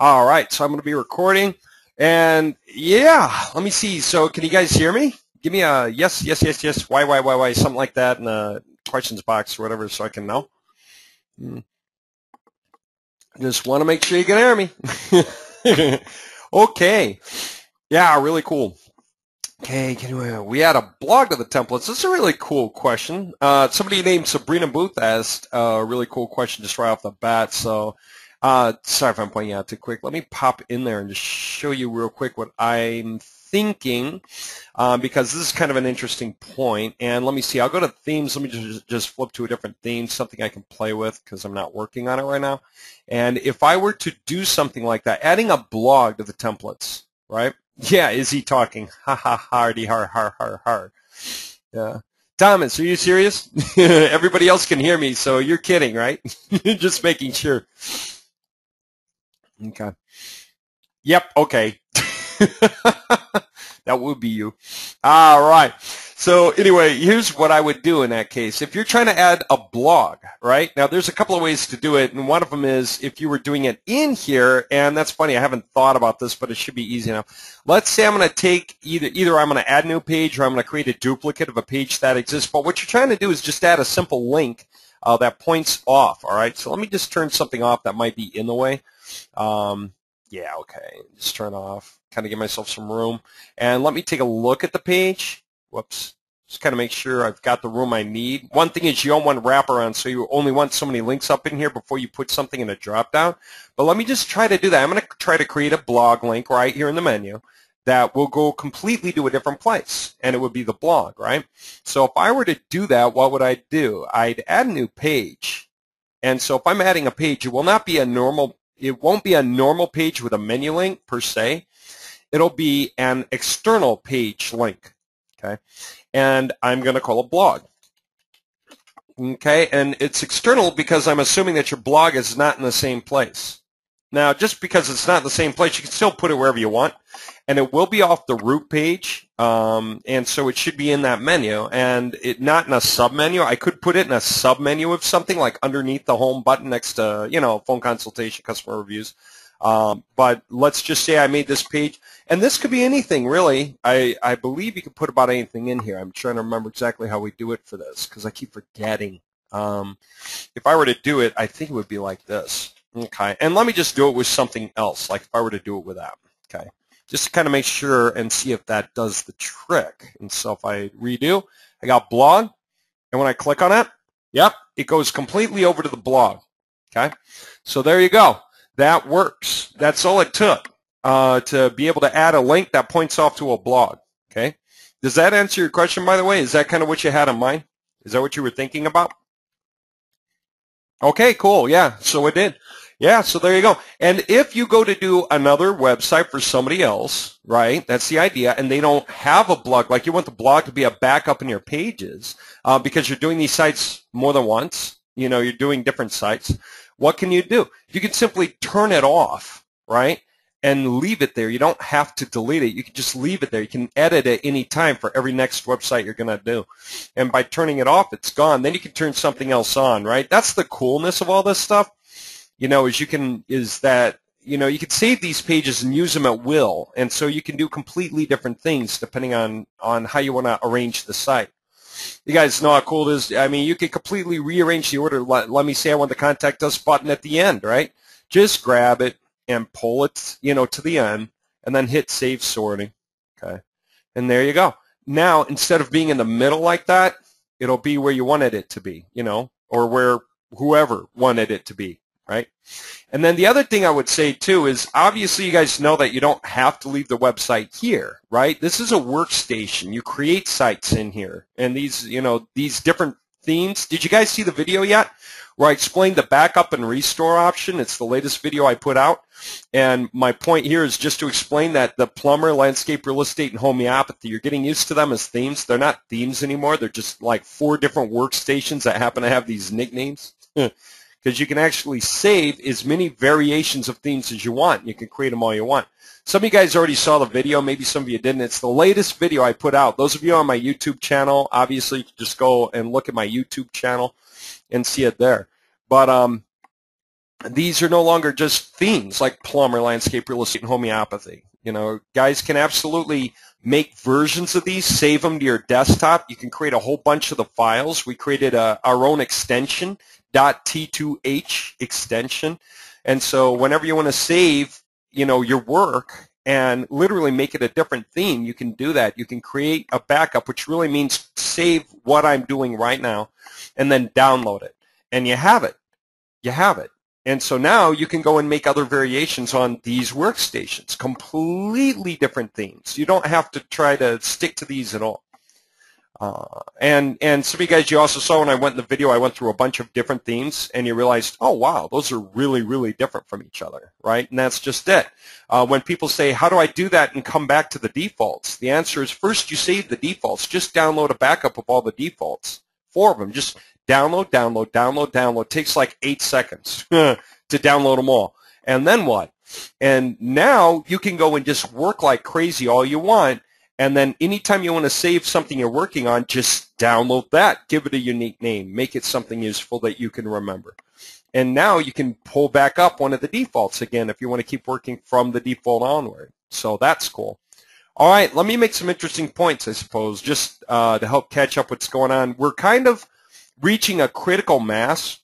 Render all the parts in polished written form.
All right, so I'm going to be recording, and yeah, let me see. So can you guys hear me? Give me a yes, yes, yes, yes, why, something like that in the questions box or whatever, so I can know. Just want to make sure you can hear me. Okay. Yeah, really cool. Okay, we add a blog to the templates. This is a really cool question. Somebody named Sabrina Booth asked a really cool question just right off the bat. So, sorry if I'm pointing out too quick. Let me pop in there and just show you real quick what I'm thinking, because this is kind of an interesting point. And let me see. I'll go to themes. Let me just flip to a different theme, something I can play with because I'm not working on it right now. And if I were to do something like that, adding a blog to the templates, right? Yeah, is he talking? Ha ha hardy har har har har. Yeah. Thomas, are you serious? Everybody else can hear me, so you're kidding, right? Just making sure. Okay. Yep, okay. That would be you. All right. So anyway, here's what I would do in that case. If you're trying to add a blog, right? Now, there's a couple of ways to do it, and one of them is if you were doing it in here, and that's funny, I haven't thought about this, but it should be easy enough. Let's say I'm going to take either I'm going to add a new page or I'm going to create a duplicate of a page that exists, but what you're trying to do is just add a simple link that points off, all right? So let me just turn something off that might be in the way. Yeah, okay, just turn off, kind of give myself some room. And let me take a look at the page. Whoops. Just kind of make sure I've got the room I need. One thing is you don't want wraparound, so you only want so many links up in here before you put something in a drop-down. But let me just try to do that. I'm going to try to create a blog link right here in the menu that will go completely to a different place, and it would be the blog, right? So if I were to do that, what would I do? I'd add a new page. And so if I'm adding a page, it will not be a normal It won't be a normal page with a menu link per se. It'll be an external page link, okay? And I'm going to call it blog, okay? And it's external because I'm assuming that your blog is not in the same place. Now, just because it's not in the same place, you can still put it wherever you want, and it will be off the root page, and so it should be in that menu, and not in a sub-menu. I could put it in a sub-menu of something like underneath the home button next to, phone consultation, customer reviews. But let's just say I made this page, and this could be anything, really. I believe you could put about anything in here. I'm trying to remember exactly how we do it for this because I keep forgetting. If I were to do it, I think it would be like this. Okay, and let me just do it with something else, like if I were to do it with that, okay, just to kind of make sure and see if that does the trick. And so if I redo, I got blog, and when I click on it, yep, it goes completely over to the blog, okay? So there you go. That works. That's all it took to be able to add a link that points off to a blog, okay? Does that answer your question, by the way? Is that kind of what you had in mind? Is that what you were thinking about? Okay, cool. Yeah, so it did. Yeah, so there you go. And if you go to do another website for somebody else, right, that's the idea, and they don't have a blog, like you want the blog to be a backup in your pages because you're doing these sites more than once, you're doing different sites, what can you do? You can simply turn it off, right, and leave it there. You don't have to delete it. You can just leave it there. You can edit it any time for every next website you're going to do. And by turning it off, it's gone. Then you can turn something else on, right? That's the coolness of all this stuff, is you can save these pages and use them at will. And so you can do completely different things depending on how you want to arrange the site. You guys know how cool it is. I mean, you can completely rearrange the order. Let me say I want the Contact Us button at the end, right? Just grab it and pull it, to the end, and then hit Save Sorting, okay? And there you go. Now, instead of being in the middle like that, it'll be where you wanted it to be, or where whoever wanted it to be, right? And then the other thing I would say, too, is obviously you guys know that you don't have to leave the website here, right? This is a workstation. You create sites in here, and these different themes. Did you guys see the video yet where I explained the backup and restore option? It's the latest video I put out. And my point here is just to explain that the plumber, landscape, real estate, and homeopathy, you're getting used to them as themes. They're not themes anymore. They're just like 4 different workstations that happen to have these nicknames. Because you can actually save as many variations of themes as you want. You can create them all you want. Some of you guys already saw the video. Maybe some of you didn't. It's the latest video I put out. Those of you on my YouTube channel, obviously, you can just go and look at my YouTube channel and see it there. But these are no longer just themes like plumber, landscape, real estate, and homeopathy. You know, guys can absolutely make versions of these, save them to your desktop. You can create a whole bunch of the files. We created our own extension, .T2H extension. And so whenever you want to save, you know, your work and literally make it a different theme, you can do that. You can create a backup, which really means save what I'm doing right now and then download it. And you have it. You have it. And so now you can go and make other variations on these workstations, completely different themes. You don't have to try to stick to these at all. And some of you guys, you also saw when I went in the video, I went through a bunch of different themes, and you realized, oh, wow, those are really, really different from each other, right? And that's just it. When people say, how do I do that and come back to the defaults? The answer is, first, you save the defaults. Just download a backup of all the defaults, 4 of them. Just download, download, download, download. It takes like 8 seconds to download them all. And then what? And now you can go and just work like crazy all you want. And then anytime you want to save something you're working on, just download that. Give it a unique name. Make it something useful that you can remember. And now you can pull back up one of the defaults again if you want to keep working from the default onward. So that's cool. All right, let me make some interesting points, I suppose, just to help catch up what's going on. We're kind of reaching a critical mass.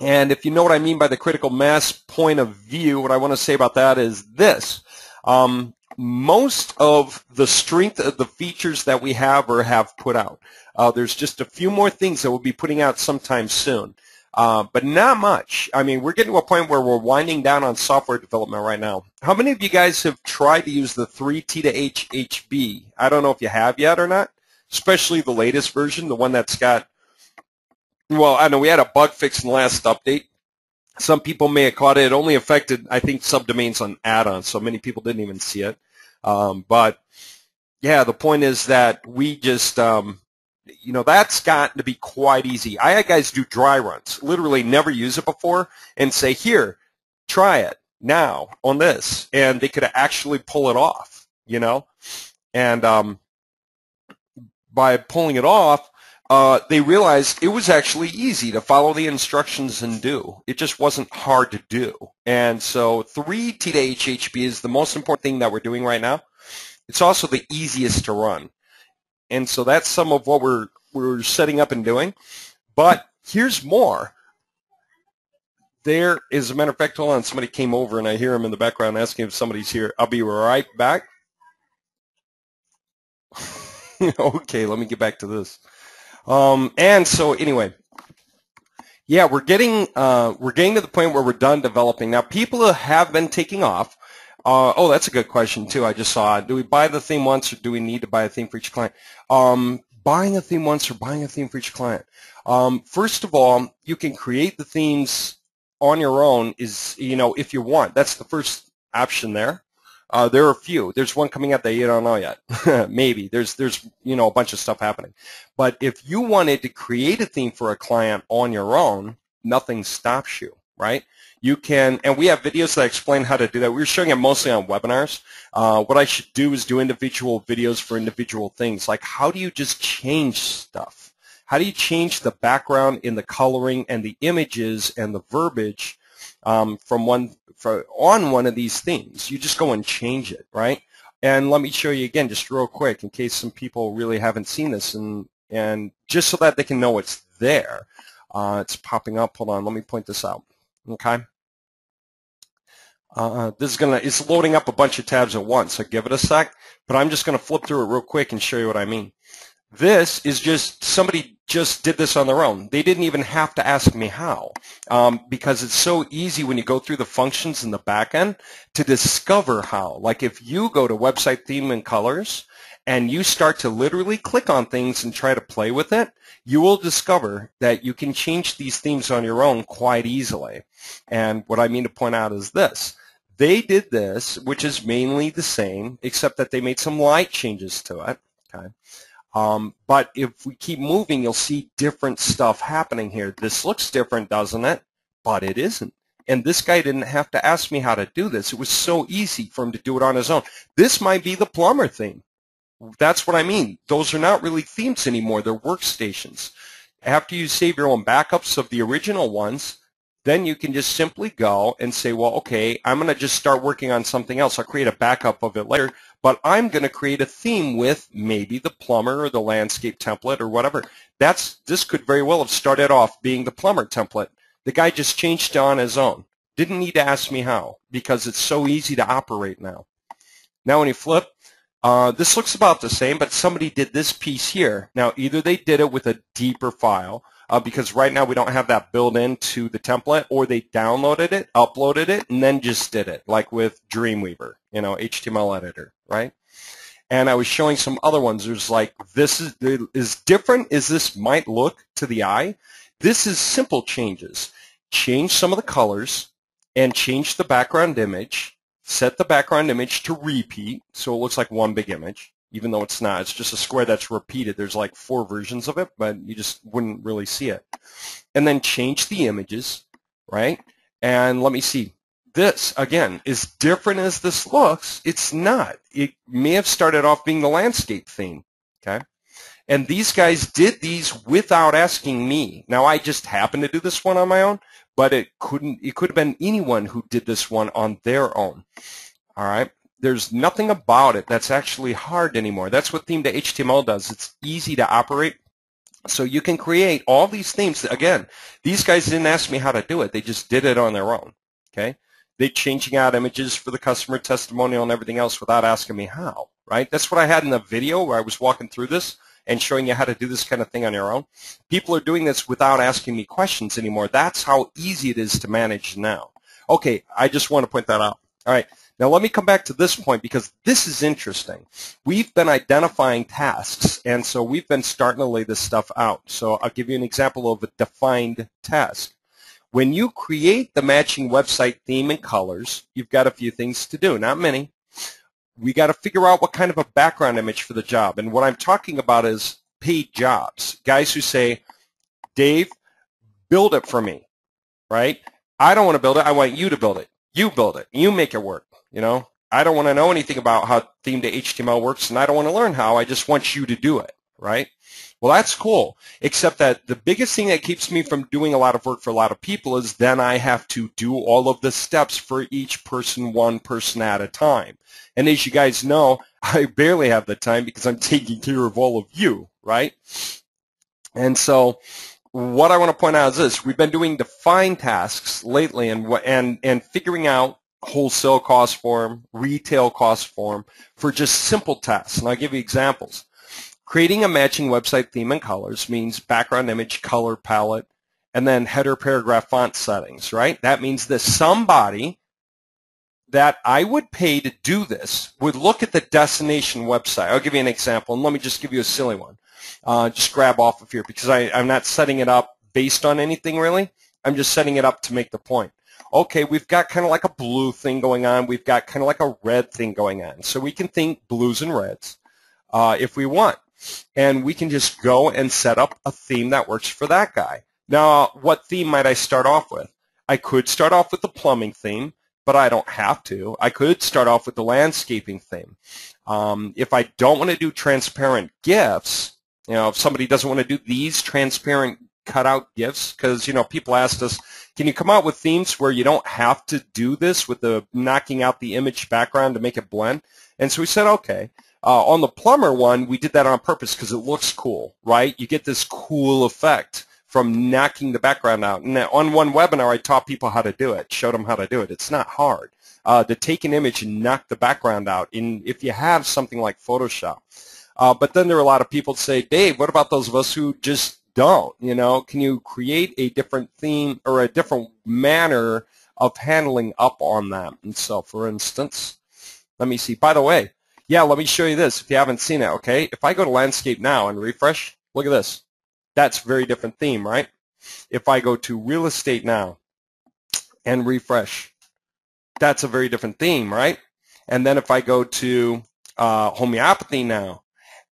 And if you know what I mean by the critical mass point of view, what I want to say about that is this. Most of the strength of the features that we have or have put out. There's just a few more things that we'll be putting out sometime soon, but not much. I mean, we're getting to a point where we're winding down on software development right now. How many of you guys have tried to use the 3T2H HB? I don't know if you have yet or not, especially the latest version, the one that's got, well, I know we had a bug fix in the last update. Some people may have caught it. It only affected, I think, subdomains on add-ons, so many people didn't even see it. But, yeah, the point is that we just, you know, that's gotten to be quite easy. I had guys do dry runs, literally never use it before, and say, here, try it now on this. And they could actually pull it off, you know. And by pulling it off, they realized it was actually easy to follow the instructions and do. It just wasn't hard to do. And so 3T2H HB is the most important thing that we're doing right now. It's also the easiest to run. And so that's some of what we're setting up and doing. But here's more. There is, a matter of fact, hold on, somebody came over and I hear him in the background asking if somebody's here. I'll be right back. Okay, let me get back to this. And so anyway, yeah, we're getting to the point where we're done developing. Now, people have been taking off. Oh, that's a good question too. I just saw it. Do we buy the theme once, or do we need to buy a theme for each client? Buying a theme once or buying a theme for each client. First of all, you can create the themes on your own. Is, you know, if you want, that's the first option there. There are a few. There's one coming out that you don't know yet. Maybe. There's you know, a bunch of stuff happening. But if you wanted to create a theme for a client on your own, nothing stops you, right? You can, and we have videos that explain how to do that. We're showing it mostly on webinars. What I should do is do individual videos for individual things. Like, how do you just change stuff? How do you change the background in the coloring and the images and the verbiage on one of these themes? You just go and change it, right? And let me show you again, just real quick, in case some people really haven't seen this, and just so that they can know it's there. It's popping up. Hold on, let me point this out. Okay. It's loading up a bunch of tabs at once, so give it a sec. But I'm just going to flip through it real quick and show you what I mean. This is just, somebody just did this on their own. They didn't even have to ask me how, because it's so easy when you go through the functions in the back end to discover how. Like, if you go to Website Theme and Colors and you start to literally click on things and try to play with it, you will discover that you can change these themes on your own quite easily. And what I mean to point out is this. They did this, which is mainly the same, except that they made some light changes to it. Okay. But if we keep moving, you'll see different stuff happening here. This looks different, doesn't it? But it isn't. And this guy didn't have to ask me how to do this. It was so easy for him to do it on his own. This might be the plumber theme. That's what I mean. Those are not really themes anymore. They're workstations. After you save your own backups of the original ones, then you can just simply go and say, well, okay, I'm going to just start working on something else. I'll create a backup of it later, but I'm going to create a theme with maybe the plumber or the landscape template or whatever. This could very well have started off being the plumber template. The guy just changed it on his own. Didn't need to ask me how, because it's so easy to operate now. Now when you flip, this looks about the same, but somebody did this piece here. Now either they did it with a deeper file, because right now we don't have that built into the template, or they downloaded it, uploaded it, and then just did it, like with Dreamweaver, HTML editor, right? And I was showing some other ones. There's like, this is as different as this might look to the eye. This is simple changes. Change some of the colors and change the background image. Set the background image to repeat, so it looks like one big image, even though it's not. It's just a square that's repeated. There's like 4 versions of it, but you just wouldn't really see it. And then change the images, right? And let me see. This, again, as different as this looks, it's not. It may have started off being the landscape theme, okay? And these guys did these without asking me. Now, I just happened to do this one on my own, but it could have been anyone who did this one on their own, all right? There's nothing about it that's actually hard anymore. That's what Theme2HTML does. It's easy to operate. So you can create all these themes. Again, these guys didn't ask me how to do it. They just did it on their own, okay? They're changing out images for the customer testimonial and everything else without asking me how, right? That's what I had in the video where I was walking through this and showing you how to do this kind of thing on your own. People are doing this without asking me questions anymore. That's how easy it is to manage now. Okay, I just want to point that out. All right, now let me come back to this point because this is interesting. We've been identifying tasks, and so we've been starting to lay this stuff out. So I'll give you an example of a defined task. When you create the matching website theme and colors, you've got a few things to do, not many. We got to figure out what kind of a background image for the job. And what I'm talking about is paid jobs. Guys who say, Dave, build it for me, right? I don't want to build it. I want you to build it. You build it. You make it work, I don't want to know anything about how Theme2HTML works, and I don't want to learn how. I just want you to do it, right? Well, that's cool, except that the biggest thing that keeps me from doing a lot of work for a lot of people is then I have to do all of the steps for each person, one person at a time. And as you guys know, I barely have the time because I'm taking care of all of you, right? And so what I want to point out is this. We've been doing defined tasks lately and figuring out wholesale cost form, retail cost form for just simple tasks. And I'll give you examples. Creating a matching website theme and colors means background image, color palette, and then header paragraph font settings, right? That means that somebody that I would pay to do this would look at the destination website. I'll give you an example, and let me just give you a silly one. Just grab off of here because I'm not setting it up based on anything really. I'm just setting it up to make the point. Okay, we've got kind of like a blue thing going on. We've got kind of like a red thing going on. So we can think blues and reds if we want. And we can just go and set up a theme that works for that guy. Now, what theme might I start off with? I could start off with the plumbing theme, but I don't have to. I could start off with the landscaping theme. If I don't want to do transparent GIFs, if somebody doesn't want to do these transparent cutout GIFs, because, people asked us, can you come out with themes where you don't have to do this with the knocking out the image background to make it blend? And so we said, okay. On the plumber one, we did that on purpose because it looks cool, right? You get this cool effect from knocking the background out. And on one webinar, I taught people how to do it, showed them how to do it. It's not hard to take an image and knock the background out if you have something like Photoshop. But then there are a lot of people that say, Dave, what about those of us who just don't? Can you create a different theme or a different manner of handling up on that? And so, for instance, let me see. By the way, yeah, let me show you this if you haven't seen it, okay? If I go to landscape now and refresh, look at this. That's a very different theme, right? If I go to real estate now and refresh, that's a very different theme, right? And then if I go to homeopathy now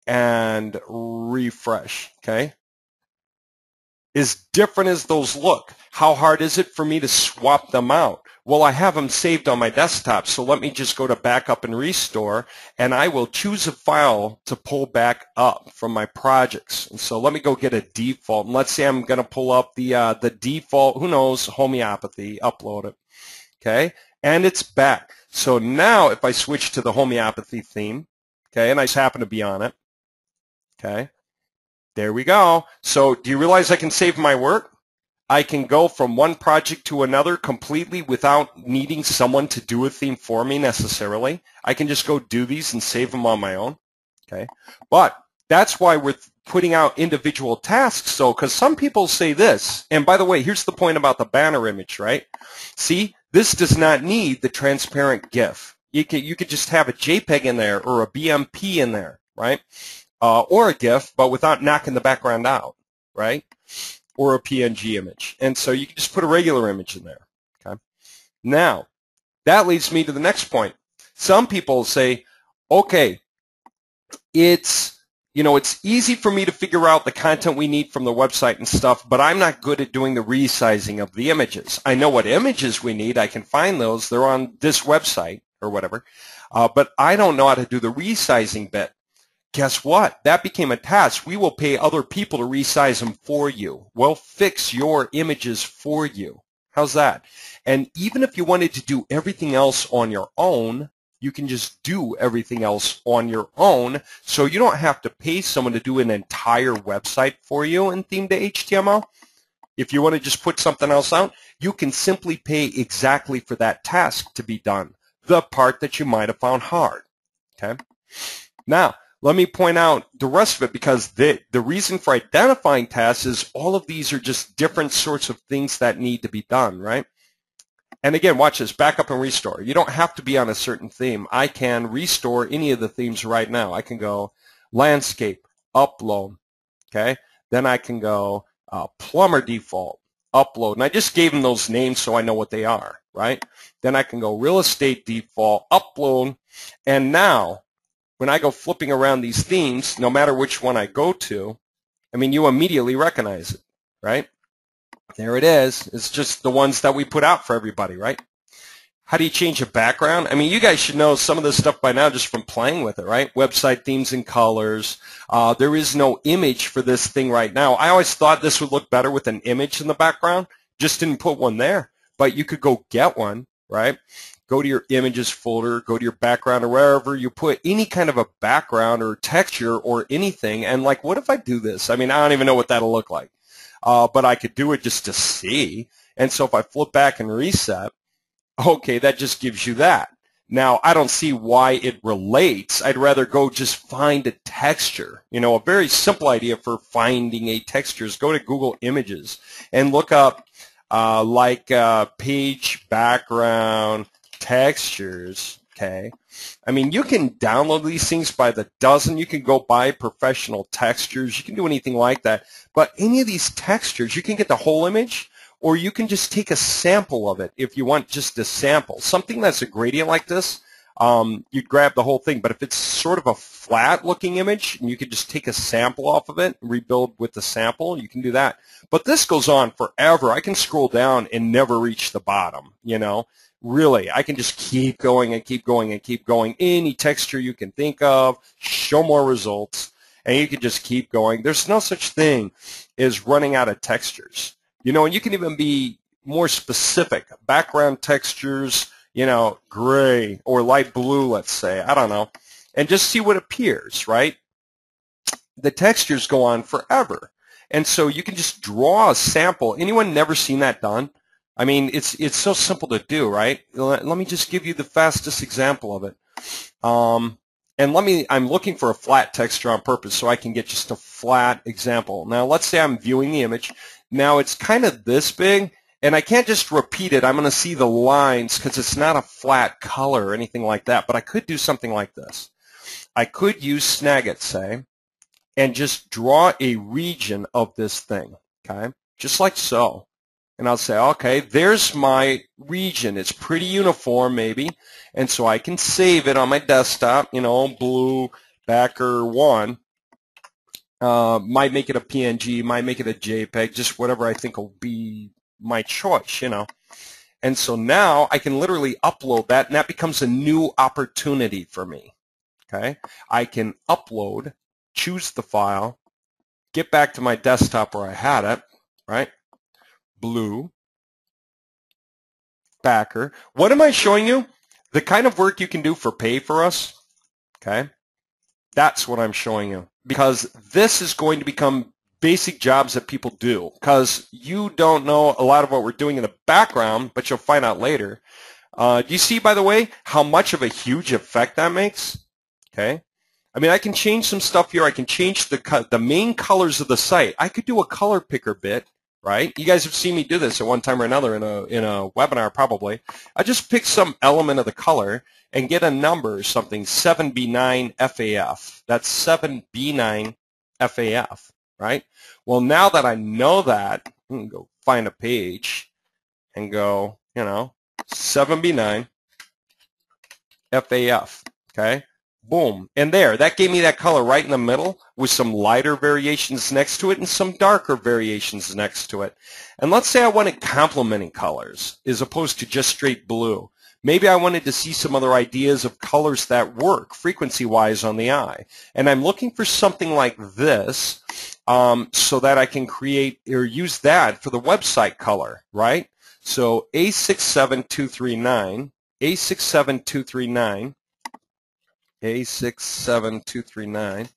and refresh, okay? As different as those look, how hard is it for me to swap them out? Well, I have them saved on my desktop, so let me just go to Backup and Restore, and I will choose a file to pull back up from my projects. And so let me go get a default, and let's say I'm going to pull up the default, who knows, homeopathy, upload it, okay? And it's back. So now if I switch to the homeopathy theme, okay, and I just happen to be on it, okay, there we go. So do you realize I can save my work? I can go from one project to another completely without needing someone to do a theme for me necessarily. I can just go do these and save them on my own. Okay, but that's why we're putting out individual tasks. So, because some people say this, and by the way, here's the point about the banner image, right? See, this does not need the transparent GIF. You could just have a JPEG in there or a BMP in there, right? Or a GIF, but without knocking the background out, right? Or a PNG image. And so you can just put a regular image in there. Okay. Now, that leads me to the next point. Some people say, okay, it's easy for me to figure out the content we need from the website and stuff, but I'm not good at doing the resizing of the images. I know what images we need. I can find those. They're on this website or whatever. But I don't know how to do the resizing bit. Guess what? That became a task. We will pay other people to resize them for you. We'll fix your images for you. How's that? And even if you wanted to do everything else on your own, you can just do everything else on your own, so you don't have to pay someone to do an entire website for you in Theme2HTML. If you want to just put something else out, you can simply pay exactly for that task to be done, the part that you might have found hard. Okay? Now, let me point out the rest of it, because the reason for identifying tasks is all of these are just different sorts of things that need to be done, right? And again, watch this, backup and restore. You don't have to be on a certain theme. I can restore any of the themes right now. I can go landscape, upload, okay? Then I can go plumber default, upload. And I just gave them those names so I know what they are, right? Then I can go real estate default, upload, and now, when I go flipping around these themes, no matter which one I go to, I mean, you immediately recognize it, right? There it is. It's just the ones that we put out for everybody, right? How do you change a background? I mean, you guys should know some of this stuff by now just from playing with it, right? Website themes and colors. There is no image for this thing right now. I always thought this would look better with an image in the background. Just didn't put one there. But you could go get one, right? Go to your images folder, go to your background or wherever you put any kind of a background or texture or anything. And like, what if I do this? I mean, I don't even know what that'll look like. But I could do it just to see. And so if I flip back and reset, okay, that just gives you that. Now, I don't see why it relates. I'd rather go just find a texture. You know, a very simple idea for finding a texture is go to Google Images and look up page background textures, okay? I mean, you can download these things by the dozen. You can go buy professional textures. You can do anything like that. But any of these textures, you can get the whole image, or you can just take a sample of it if you want just a sample. Something that's a gradient like this, you'd grab the whole thing. But if it's sort of a flat-looking image, and you could just take a sample off of it and rebuild with the sample, you can do that. But this goes on forever. I can scroll down and never reach the bottom, you know. Really, I can just keep going and keep going and keep going. Any texture you can think of, show more results, and you can just keep going. There's no such thing as running out of textures. You know, and you can even be more specific. Background textures, you know, gray or light blue, let's say. I don't know. And just see what appears, right? The textures go on forever. And so you can just draw a sample. Anyone never seen that done? I mean, it's so simple to do, right? Let me just give you the fastest example of it. And I'm looking for a flat texture on purpose so I can get just a flat example. Now, let's say I'm viewing the image. Now, it's kind of this big, and I can't just repeat it. I'm going to see the lines because it's not a flat color or anything like that, but I could do something like this. I could use Snagit, say, and just draw a region of this thing, okay, just like so. And I'll say, okay, there's my region. It's pretty uniform, maybe. And so I can save it on my desktop, you know, blue backer 1. Might make it a PNG, might make it a JPEG, just whatever I think will be my choice, you know. And so now I can literally upload that, and that becomes a new opportunity for me. Okay, I can upload, choose the file, get back to my desktop where I had it, right? Blue, backer. What am I showing you? The kind of work you can do for pay for us, okay? That's what I'm showing you, because this is going to become basic jobs that people do, because you don't know a lot of what we're doing in the background, but you'll find out later. Do you see, by the way, how much of a huge effect that makes? Okay. I mean, I can change some stuff here. I can change the main colors of the site. I could do a color picker bit, right? You guys have seen me do this at one time or another in a webinar probably. I just pick some element of the color and get a number or something, 7B9 FAF. That's 7B9 FAF, right? Well, now that I know that, I can go find a page and go, 7B9 FAF, okay? Boom, and there, that gave me that color right in the middle with some lighter variations next to it and some darker variations next to it. And let's say I wanted complementing colors as opposed to just straight blue. Maybe I wanted to see some other ideas of colors that work frequency-wise on the eye. And I'm looking for something like this so that I can create or use that for the website color, right? So A67239, A67239, A67239,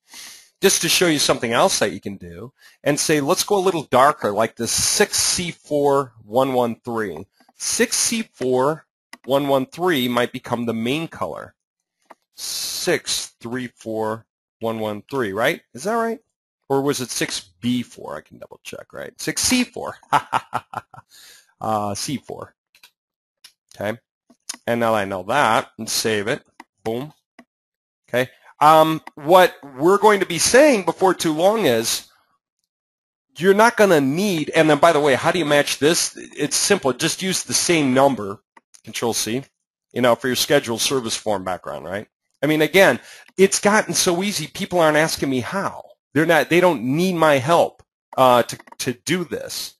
just to show you something else that you can do, and say, let's go a little darker, like this 6C4113. 6C4113 might become the main color. 634113, right? Is that right? Or was it 6B4? I can double check, right? 6C4. C4. Okay. And now I know that, and save it. Boom. Okay. What we're going to be saying before too long is you're not going to need, and then by the way, how do you match this? It's simple. Just use the same number, Control-C, for your scheduled service form background, right? I mean, again, it's gotten so easy, people aren't asking me how. They don't need my help to do this.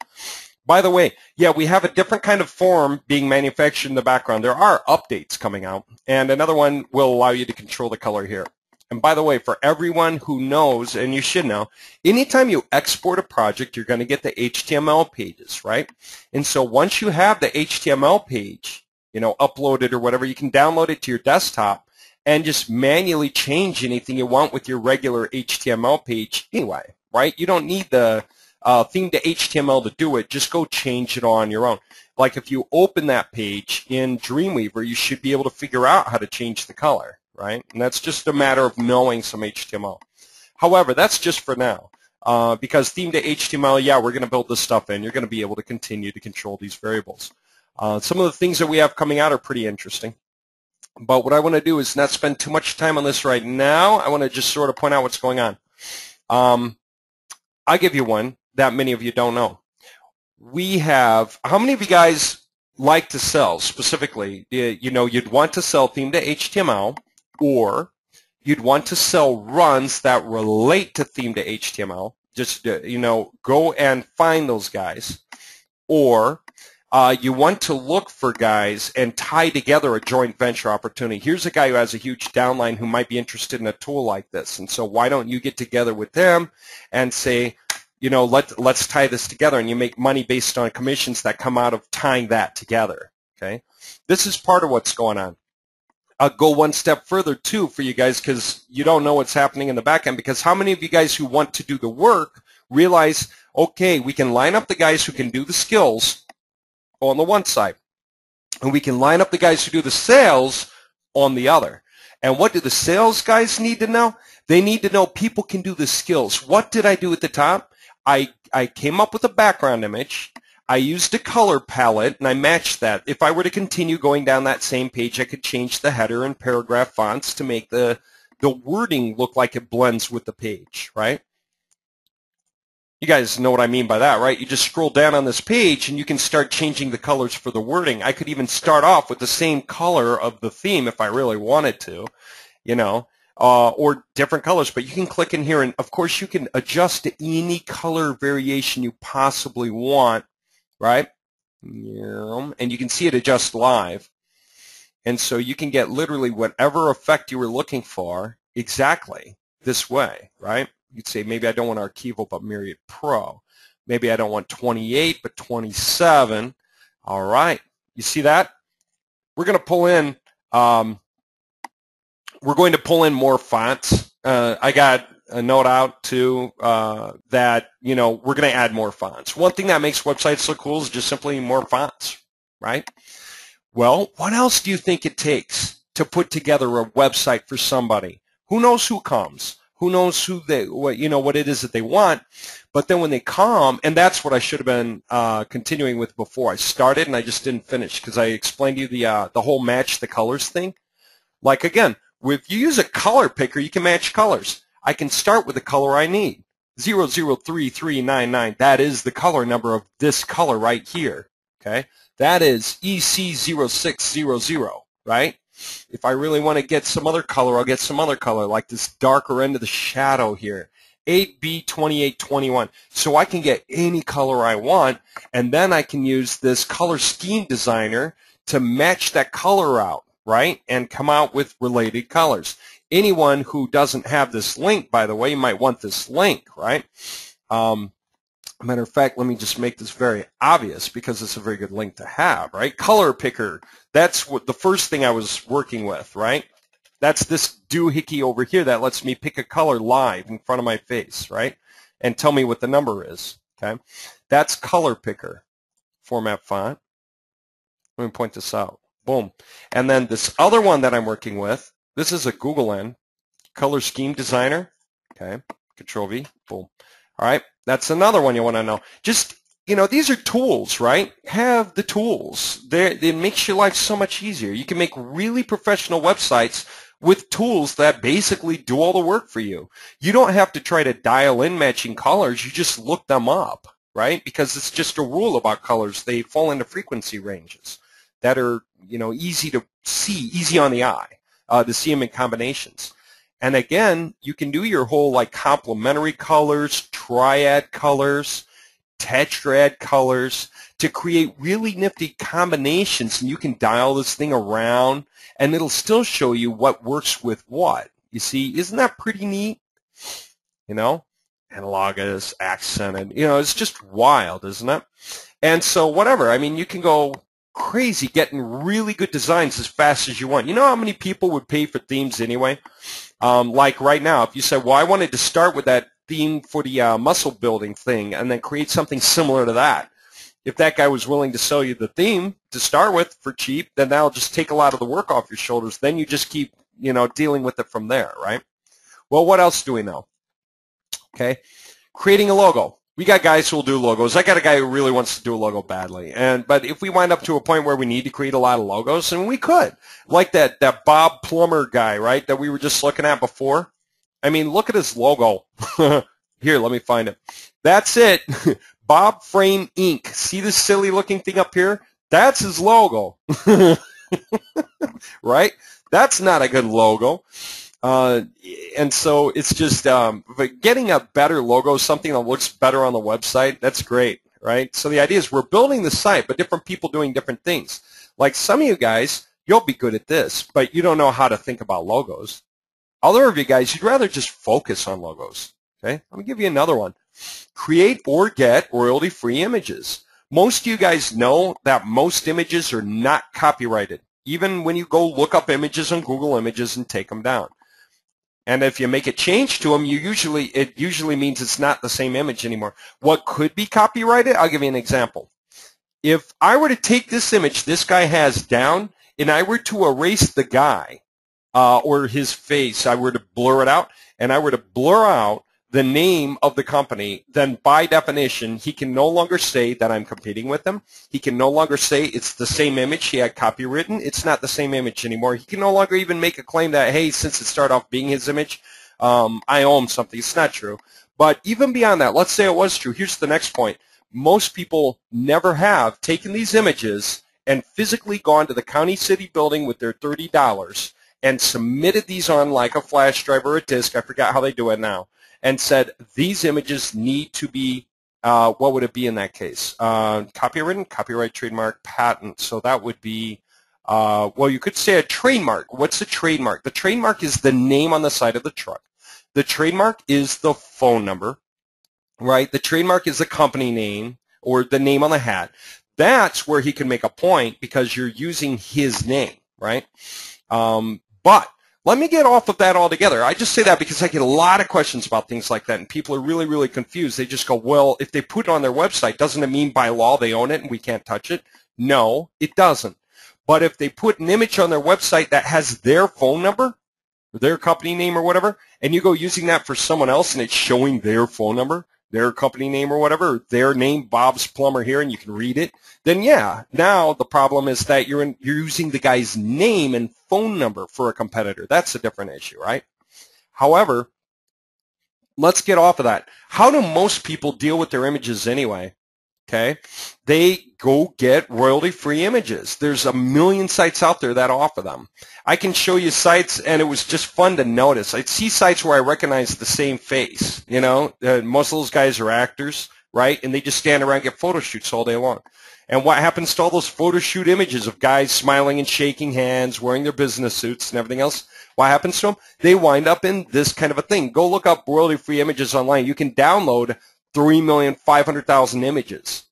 By the way, yeah, we have a different kind of form being manufactured in the background. There are updates coming out, and another one will allow you to control the color here. And by the way, for everyone who knows, and you should know, anytime you export a project, you're going to get the HTML pages, right? And so once you have the HTML page, uploaded or whatever, you can download it to your desktop and just manually change anything you want with your regular HTML page anyway, right? You don't need the Theme2HTML to do it. Just go change it on your own. Like if you open that page in Dreamweaver, you should be able to figure out how to change the color, right? And that's just a matter of knowing some HTML. However, that's just for now. Because Theme2HTML, yeah, we're going to build this stuff in. You're going to be able to continue to control these variables. Some of the things that we have coming out are pretty interesting. But what I want to do is not spend too much time on this right now. I want to just sort of point out what's going on. I'll give you one that many of you don't know. We have, how many of you guys like to sell specifically? You'd want to sell Theme2HTML, or you'd want to sell runs that relate to Theme2HTML. Just, go and find those guys. Or you want to look for guys and tie together a joint venture opportunity. Here's a guy who has a huge downline who might be interested in a tool like this. And so why don't you get together with them and say, let's tie this together, and you make money based on commissions that come out of tying that together, okay? This is part of what's going on. I'll go one step further, too, for you guys, because you don't know what's happening in the back end, because how many of you guys who want to do the work realize, okay, we can line up the guys who can do the skills on the one side, and we can line up the guys who do the sales on the other. And what do the sales guys need to know? They need to know people can do the skills. What did I do at the top? I came up with a background image. I used a color palette, and I matched that. If I were to continue going down that same page, I could change the header and paragraph fonts to make the wording look like it blends with the page, right? You guys know what I mean by that, right? You just scroll down on this page, and you can start changing the colors for the wording. I could even start off with the same color of the theme if I really wanted to, or different colors, but you can click in here, and of course you can adjust to any color variation you possibly want, right? And you can see it adjust live. And so you can get literally whatever effect you were looking for exactly this way, right? You'd say, maybe I don't want Archivo, but Myriad Pro. Maybe I don't want 28, but 27. All right. You see that? We're going to pull in, more fonts. I got a note out too that, we're going to add more fonts. One thing that makes websites look cool is just simply more fonts, right? Well, what else do you think it takes to put together a website for somebody? Who knows who comes? Who knows what it is that they want? But then when they come, and that's what I should have been continuing with before. I started and I just didn't finish because I explained to you the whole match the colors thing. Like again, if you use a color picker, you can match colors. I can start with the color I need. 003399. That is the color number of this color right here. Okay, that is EC0600. Right? If I really want to get some other color, I'll get some other color, like this darker end of the shadow here. 8B2821. So I can get any color I want, and then I can use this color scheme designer to match that color out, right, and come out with related colors. Anyone who doesn't have this link, by the way, might want this link, right? Matter of fact, let me just make this very obvious because it's a very good link to have, right? Color picker. That's what the first thing I was working with, right? That's this doohickey over here that lets me pick a color live in front of my face, right? And tell me what the number is, okay? That's color picker. Format font. Let me point this out. Boom. And then this other one that I'm working with, this is a Google N, color scheme designer, okay? Control V, boom. All right, that's another one you want to know. Just, these are tools, right? Have the tools. It makes your life so much easier. You can make really professional websites with tools that basically do all the work for you. You don't have to try to dial in matching colors. You just look them up, right? Because it's just a rule about colors. They fall into frequency ranges that are, easy to see, easy on the eye, to see them in combinations. And again, you can do your whole like complementary colors, triad colors, tetrad colors to create really nifty combinations, and you can dial this thing around and it'll still show you what works with what. You see, isn't that pretty neat? Analogous, accented, it's just wild, isn't it? And so whatever, I mean, you can go crazy getting really good designs as fast as you want. You know how many people would pay for themes anyway? Like right now, if you said, well, I wanted to start with that theme for the muscle building thing and then create something similar to that. If that guy was willing to sell you the theme to start with for cheap, then that'll just take a lot of the work off your shoulders. Then you just keep, dealing with it from there, right? Well, what else do we know? Okay, creating a logo. We got guys who will do logos. I got a guy who really wants to do a logo badly. But if we wind up to a point where we need to create a lot of logos, and we could. Like that Bob Plummer guy, right, that we were just looking at before. I mean, look at his logo. Here, let me find it. That's it. Bob Frame Inc. See this silly looking thing up here? That's his logo. Right? That's not a good logo. And so it's just but getting a better logo, something that looks better on the website, that's great, right? So the idea is we're building the site, but different people doing different things. Like some of you guys, you'll be good at this, but you don't know how to think about logos. Other of you guys, you'd rather just focus on logos, okay? Let me give you another one. Create or get royalty-free images. Most of you guys know that most images are not copyrighted, even when you go look up images on Google Images and take them down. And if you make a change to them, it usually means it's not the same image anymore. What could be copyrighted? I'll give you an example. If I were to take this image this guy has down, and I were to erase the guy or his face, I were to blur it out, and I were to blur out the name of the company, then by definition, he can no longer say that I'm competing with them. He can no longer say it's the same image he had copywritten. It's not the same image anymore. He can no longer even make a claim that, hey, since it started off being his image, I owe him something. It's not true. But even beyond that, let's say it was true. Here's the next point. Most people never have taken these images and physically gone to the county city building with their $30 and submitted these on like a flash drive or a disk. I forgot how they do it now. And said, these images need to be what would it be in that case? Copyright, copyright, trademark, patent. So that would be, well, you could say a trademark. What's a trademark? The trademark is the name on the side of the truck. The trademark is the phone number, right? The trademark is the company name or the name on the hat. That's where he can make a point because you're using his name, right? But let me get off of that altogether. I just say that because I get a lot of questions about things like that, and people are really, really confused. They just go, well, if they put it on their website, doesn't it mean by law they own it and we can't touch it? No, it doesn't. But if they put an image on their website that has their phone number, their company name or whatever, and you go using that for someone else and it's showing their phone number, their company name or whatever, their name, Bob's Plumber here, and you can read it, then yeah, now the problem is that you're using the guy's name and phone number for a competitor. That's a different issue, right? However, let's get off of that. How do most people deal with their images anyway? Okay, they go get royalty-free images. There's a million sites out there that offer them. I can show you sites, and it was just fun to notice. I'd see sites where I recognize the same face. You know, most of those guys are actors, right? And they just stand around and get photo shoots all day long. And what happens to all those photo shoot images of guys smiling and shaking hands, wearing their business suits and everything else? What happens to them? They wind up in this kind of a thing. Go look up royalty-free images online. You can download 3,500,000 images,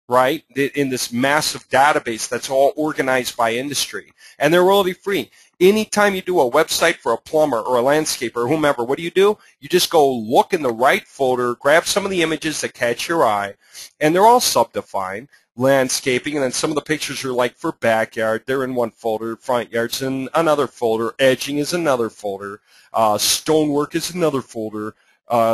right, in this massive database that's all organized by industry. And they're royalty-free. Anytime you do a website for a plumber or a landscaper or whomever, what do? You just go look in the right folder, grab some of the images that catch your eye, and they're all sub-defined. Landscaping, and then some of the pictures are like for backyard. They're in one folder. Front yard's in another folder. Edging is another folder. Stonework is another folder.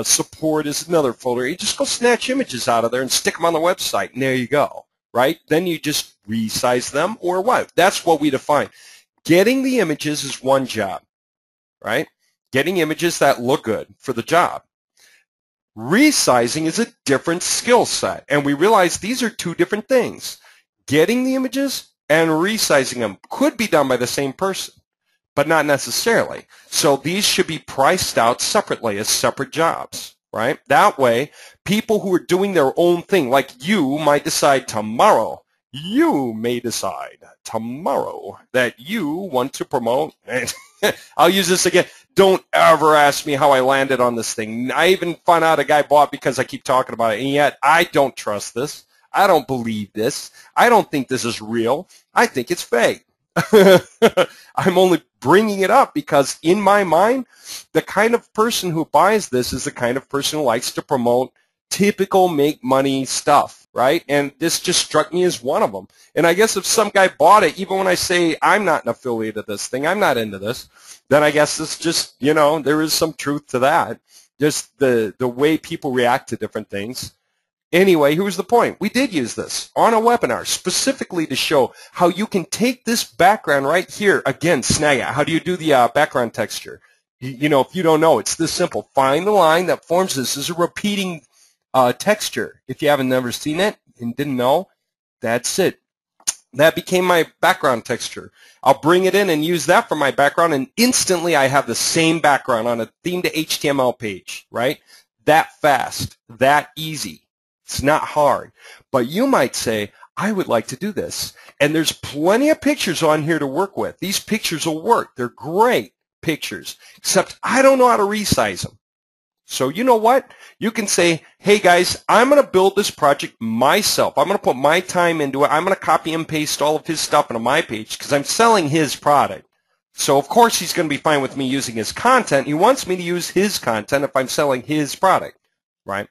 Support is another folder. You just go snatch images out of there and stick them on the website, and there you go, right? Then you just resize them or what? That's what we define. Getting the images is one job, right? Getting images that look good for the job. Resizing is a different skill set, and we realize these are two different things. Getting the images and resizing them could be done by the same person, but not necessarily. So these should be priced out separately as separate jobs, right? That way, people who are doing their own thing, like you might decide tomorrow, that you want to promote, and I'll use this again. Don't ever ask me how I landed on this thing. I even found out a guy bought because I keep talking about it, and yet I don't trust this. I don't believe this. I don't think this is real. I think it's fake. I'm only bringing it up because in my mind, the kind of person who buys this is the kind of person who likes to promote typical make money stuff, right? And this just struck me as one of them. And I guess if some guy bought it, even when I say I'm not an affiliate of this thing, I'm not into this, then I guess it's just, you know, there is some truth to that. Just the way people react to different things. Anyway, here's the point. We did use this on a webinar specifically to show how you can take this background right here. Again, snag it. How do you do the background texture? You know, if you don't know, it's this simple. Find the line that forms this. This is a repeating texture. If you haven't never seen it and didn't know, that's it. That became my background texture. I'll bring it in and use that for my background, and instantly I have the same background on a Theme2HTML page, right? That fast, that easy. It's not hard. But you might say, I would like to do this. And there's plenty of pictures on here to work with. These pictures will work. They're great pictures, except I don't know how to resize them. So you know what? You can say, hey guys, I'm going to build this project myself. I'm going to put my time into it. I'm going to copy and paste all of his stuff into my page because I'm selling his product. So of course he's going to be fine with me using his content. He wants me to use his content if I'm selling his product, right?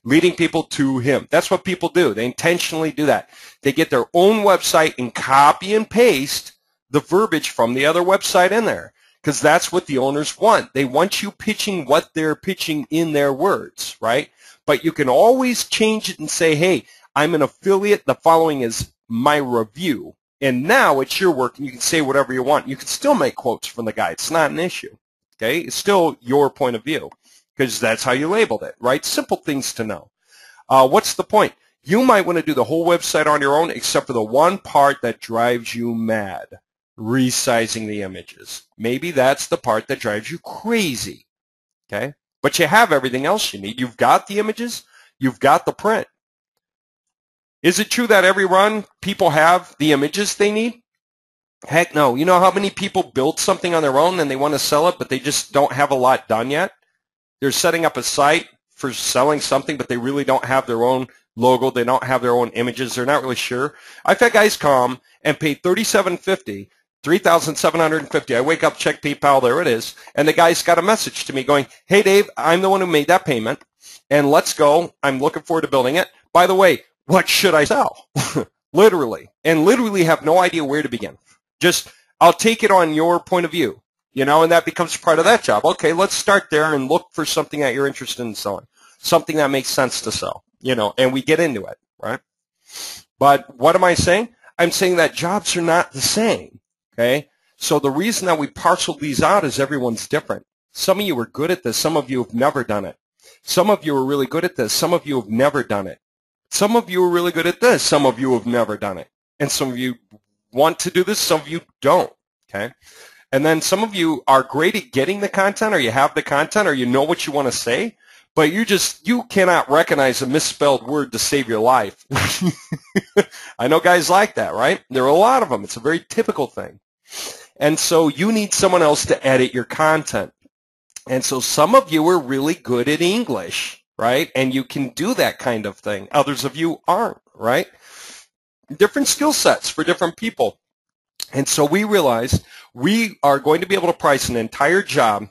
Leading people to him. That's what people do. They intentionally do that. They get their own website and copy and paste the verbiage from the other website in there. Because that's what the owners want. They want you pitching what they're pitching in their words, right? But you can always change it and say, hey, I'm an affiliate. The following is my review. And now it's your work, and you can say whatever you want. You can still make quotes from the guy. It's not an issue, okay? It's still your point of view because that's how you labeled it, right? Simple things to know. What's the point? You might want to do the whole website on your own except for the one part that drives you mad. Resizing the images. Maybe that's the part that drives you crazy, okay? But you have everything else you need. You've got the images, you've got the print. Is it true that every run people have the images they need? Heck no. You know how many people build something on their own and they want to sell it, but they just don't have a lot done yet? They're setting up a site for selling something, but they really don't have their own logo. They don't have their own images. They're not really sure. I've had guys come and pay $3,750, $3,750. I wake up, check PayPal, there it is, and the guy's got a message to me going, hey, Dave, I'm the one who made that payment, and let's go. I'm looking forward to building it. By the way, what should I sell? Literally, and literally have no idea where to begin. Just, I'll take it on your point of view, you know, and that becomes part of that job. Okay, let's start there and look for something that you're interested in selling, something that makes sense to sell, you know, and we get into it, right? But what am I saying? I'm saying that jobs are not the same, okay? So the reason that we parceled these out is everyone's different. Some of you are good at this. Some of you have never done it. Some of you are really good at this. Some of you have never done it. Some of you are really good at this. Some of you have never done it. And some of you want to do this, some of you don't, okay? And then some of you are great at getting the content, or you have the content, or you know what you want to say, but you cannot recognize a misspelled word to save your life. I know guys like that, right? There are a lot of them. It's a very typical thing. And so you need someone else to edit your content. And so some of you are really good at English, right? And you can do that kind of thing. Others of you aren't, right? Different skill sets for different people. And so we realized we are going to be able to price an entire job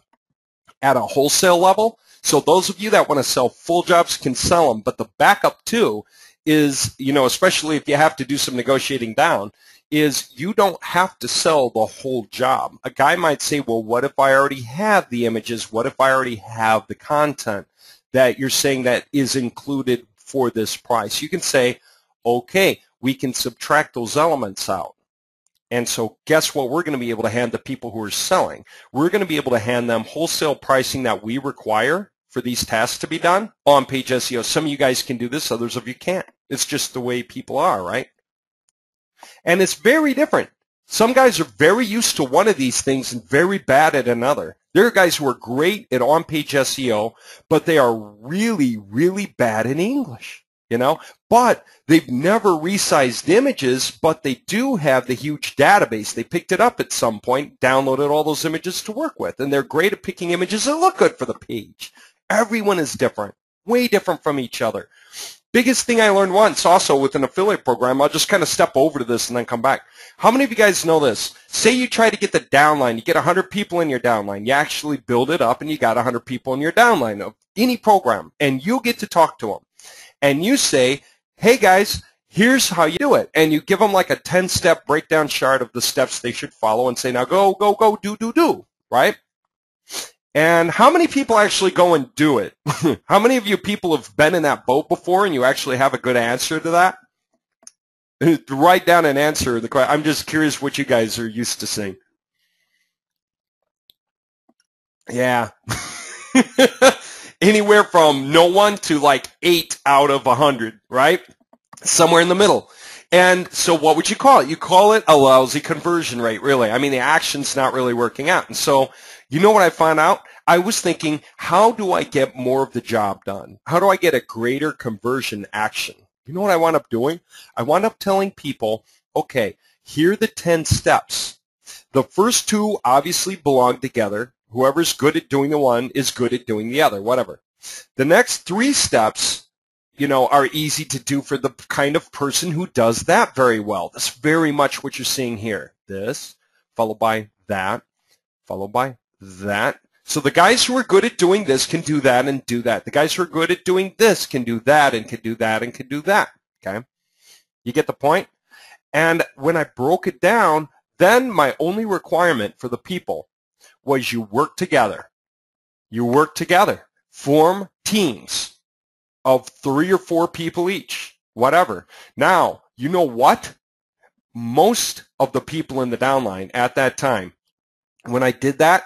at a wholesale level. So those of you that want to sell full jobs can sell them. But the backup too is, you know, especially if you have to do some negotiating down, is you don't have to sell the whole job. A guy might say, well, what if I already have the images? What if I already have the content that you're saying that is included for this price? You can say, okay, we can subtract those elements out. And so guess what we're going to be able to hand the people who are selling? We're going to be able to hand them wholesale pricing that we require for these tasks to be done on page SEO. Some of you guys can do this, others of you can't. It's just the way people are, right? And it's very different. Some guys are very used to one of these things and very bad at another. There are guys who are great at on-page SEO, but they are really, really bad in English. You know, but they've never resized images, but they do have the huge database. They picked it up at some point, downloaded all those images to work with, and they're great at picking images that look good for the page. Everyone is different, way different from each other. Biggest thing I learned once also with an affiliate program, I'll just kind of step over to this and then come back. How many of you guys know this? Say you try to get the downline, you get 100 people in your downline, you actually build it up and you got 100 people in your downline of any program, and you get to talk to them. And you say, hey guys, here's how you do it. And you give them like a 10-step breakdown chart of the steps they should follow and say, now go, go, go, do, right? And how many people actually go and do it? How many of you people have been in that boat before and you actually have a good answer to that? Write down an answer. I'm just curious what you guys are used to seeing. Yeah. Anywhere from no one to like 8 out of 100, right? Somewhere in the middle. And so what would you call it? You call it a lousy conversion rate, really. I mean, the action's not really working out. And so, you know what I found out? I was thinking, how do I get more of the job done? How do I get a greater conversion action? You know what I wound up doing? I wound up telling people, okay, here are the 10 steps. The first 2 obviously belong together. Whoever's good at doing the one is good at doing the other, whatever. The next 3 steps, you know, are easy to do for the kind of person who does that very well. That's very much what you're seeing here. This, followed by that, followed by that. So the guys who are good at doing this can do that and do that. The guys who are good at doing this can do that and can do that and can do that. Okay? You get the point? And when I broke it down, then my only requirement for the people was you work together. You work together. Form teams of 3 or 4 people each, whatever. Now, you know what? Most of the people in the downline at that time, when I did that,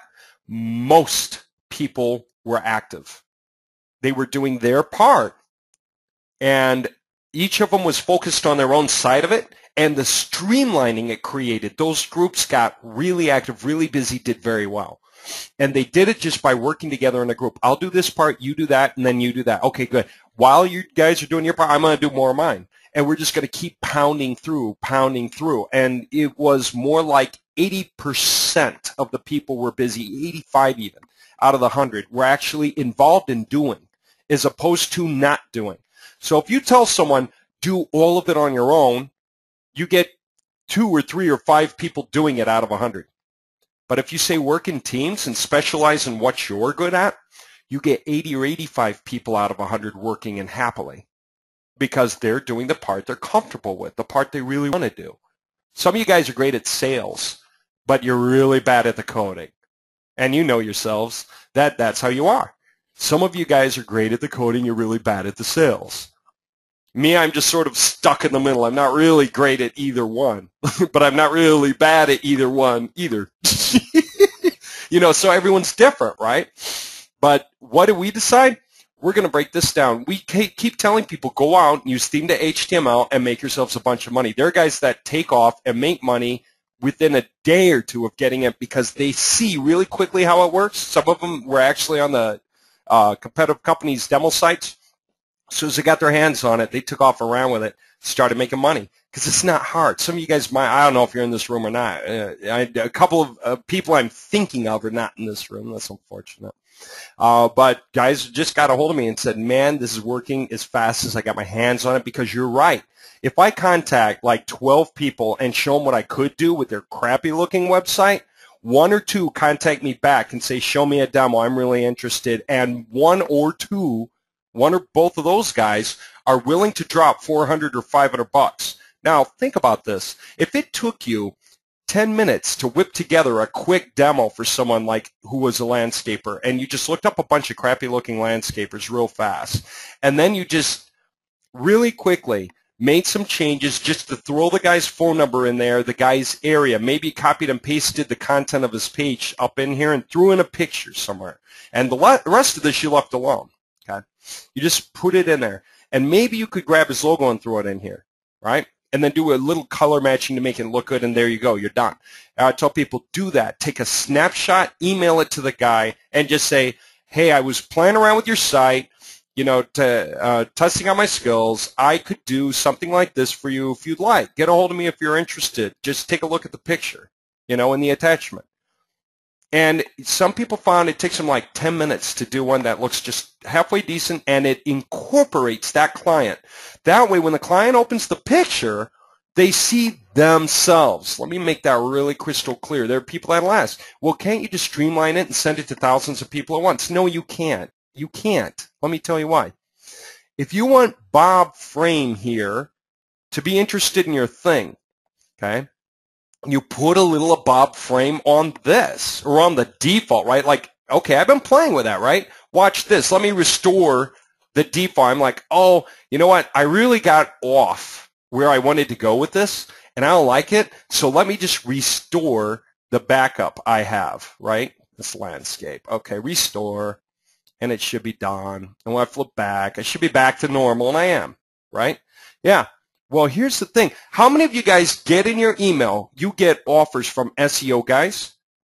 most people were active. They were doing their part, and each of them was focused on their own side of it, and the streamlining it created, those groups got really active, really busy, did very well. And they did it just by working together in a group. I'll do this part, you do that, and then you do that. Okay, good. While you guys are doing your part, I'm going to do more of mine. and we're just going to keep pounding through. And it was more like 80% of the people were busy, 85 even, out of the 100 were actually involved in doing, as opposed to not doing. So if you tell someone, do all of it on your own, you get 2 or 3 or 5 people doing it out of 100. But if you say work in teams and specialize in what you're good at, you get 80 or 85 people out of 100 working and happily, because they're doing the part they're comfortable with, the part they really want to do. Some of you guys are great at sales, but you're really bad at the coding. And you know yourselves that that's how you are. Some of you guys are great at the coding, you're really bad at the sales. Me, I'm just sort of stuck in the middle. I'm not really great at either one, but I'm not really bad at either one either. You know, so everyone's different, right? But what do we decide? We're going to break this down. We keep telling people, go out and use Theme2HTML and make yourselves a bunch of money. There are guys that take off and make money within a day or two of getting it because they see really quickly how it works. Some of them were actually on the competitive companies' demo sites. As soon as they got their hands on it, they took off and ran with it, started making money. Because it's not hard. Some of you guys might, I don't know if you're in this room or not. A couple of people I'm thinking of are not in this room. That's unfortunate. But guys just got a hold of me and said, man, this is working as fast as I got my hands on it, because you're right. If I contact like 12 people and show them what I could do with their crappy looking website, 1 or 2 contact me back and say, show me a demo, I'm really interested. And 1 or both of those guys are willing to drop 400 or 500 bucks. Now, think about this. If it took you 10 minutes to whip together a quick demo for someone like who was a landscaper, and you just looked up a bunch of crappy looking landscapers real fast, and then you just really quickly made some changes just to throw the guy's phone number in there, the guy's area, maybe copied and pasted the content of his page up in here and threw in a picture somewhere, and the rest of this you left alone. Okay? You just put it in there, and maybe you could grab his logo and throw it in here, right? And then do a little color matching to make it look good, and there you go, you're done. I tell people, do that. Take a snapshot, email it to the guy, and just say, hey, I was playing around with your site, you know, testing out my skills. I could do something like this for you if you'd like. Get a hold of me if you're interested. Just take a look at the picture, you know, in the attachment. And some people found it takes them like 10 minutes to do one that looks just halfway decent, and it incorporates that client. That way, when the client opens the picture, they see themselves. Let me make that really crystal clear. There are people that will ask, well, can't you just streamline it and send it to thousands of people at once? No, you can't. You can't. Let me tell you why. If you want Bob Frame here to be interested in your thing, okay, you put a little Bob Frame on this, or on the default, right? Like, okay, I've been playing with that, right? Watch this. Let me restore the default. I'm like, oh, you know what? I really got off where I wanted to go with this, and I don't like it, so let me just restore the backup I have, right? This landscape. Okay, restore, and it should be done. And when I flip back, I should be back to normal, and I am, right? Yeah. Well, here's the thing. How many of you guys get in your email, you get offers from SEO guys,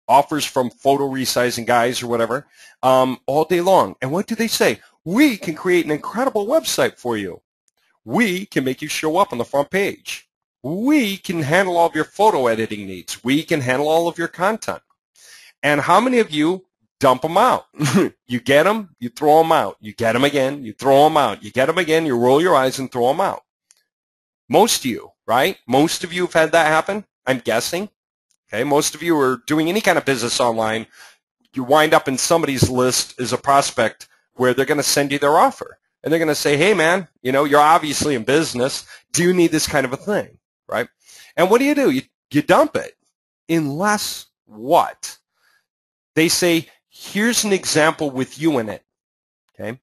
offers from photo resizing guys or whatever, all day long. And what do they say? We can create an incredible website for you. We can make you show up on the front page. We can handle all of your photo editing needs. We can handle all of your content. And how many of you dump them out? You get them, you throw them out. You get them again, you throw them out. You get them again, you roll your eyes and throw them out. Most of you, right? Most of you have had that happen, I'm guessing. Okay, most of you are doing any kind of business online. You wind up in somebody's list as a prospect where they're going to send you their offer. And they're going to say, hey, man, you know, you're obviously in business. Do you need this kind of a thing, right? And what do? You dump it. Unless what? They say, here's an example with you in it, okay?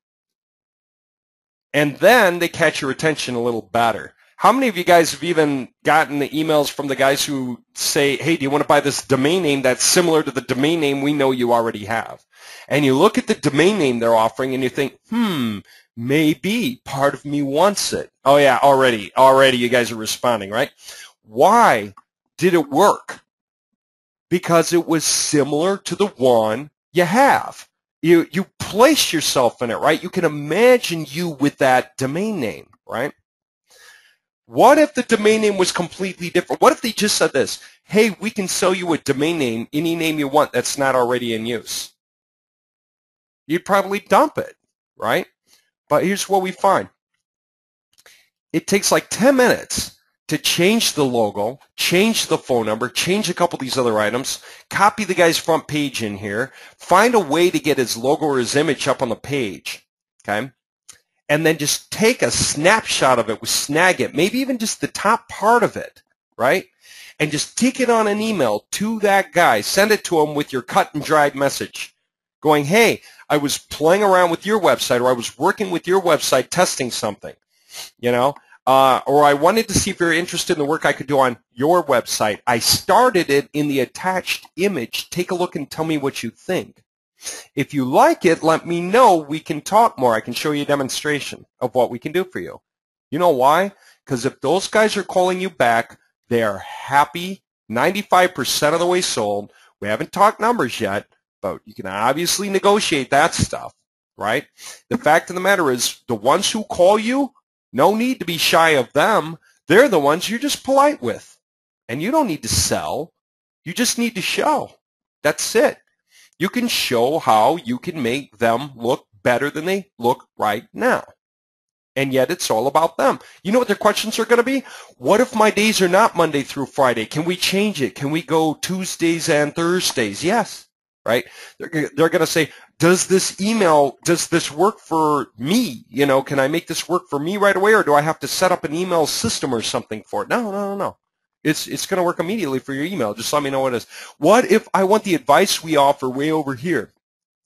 And then they catch your attention a little better. How many of you guys have even gotten the emails from the guys who say, hey, do you want to buy this domain name that's similar to the domain name we know you already have? And you look at the domain name they're offering and you think, maybe part of me wants it. Oh, yeah, already you guys are responding, right? Why did it work? Because it was similar to the one you have. You place yourself in it, right? You can imagine you with that domain name, right? What if the domain name was completely different? What if they just said this, hey, we can sell you a domain name, any name you want that's not already in use? You'd probably dump it, right? But here's what we find. It takes like 10 minutes to change the logo, change the phone number, change a couple of these other items, copy the guy's front page in here, find a way to get his logo or his image up on the page, okay? And then just take a snapshot of it with Snagit, maybe even just the top part of it, right? And just stick it on an email to that guy. Send it to him with your cut and dried message going, hey, I was playing around with your website, or I was working with your website testing something, you know, or I wanted to see if you're interested in the work I could do on your website. I started it in the attached image. Take a look and tell me what you think. If you like it, let me know. We can talk more. I can show you a demonstration of what we can do for you. You know why? Because if those guys are calling you back, they are happy, 95% of the way sold. We haven't talked numbers yet, but you can obviously negotiate that stuff, right? The fact of the matter is, the ones who call you, no need to be shy of them. They're the ones you're just polite with. And you don't need to sell. You just need to show. That's it. You can show how you can make them look better than they look right now. And yet it's all about them. You know what their questions are going to be? What if my days are not Monday through Friday? Can we change it? Can we go Tuesdays and Thursdays? Yes, right? They're going to say, does this work for me? You know, can I make this work for me right away, or do I have to set up an email system or something for it? No. It's going to work immediately for your email. Just let me know what it is. What if I want the advice we offer way over here?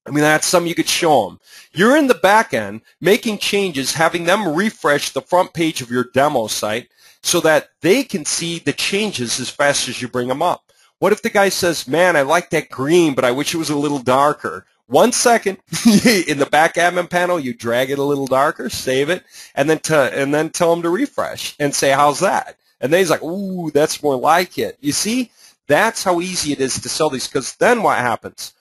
I mean, that's something you could show them. You're in the back end making changes, having them refresh the front page of your demo site so that they can see the changes as fast as you bring them up. What if the guy says, man, I like that green, but I wish it was a little darker? 1 second, in the back admin panel, you drag it a little darker, save it, and then tell him to refresh and say, how's that? And then he's like, ooh, that's more like it. You see, that's how easy it is to sell these, because then what happens?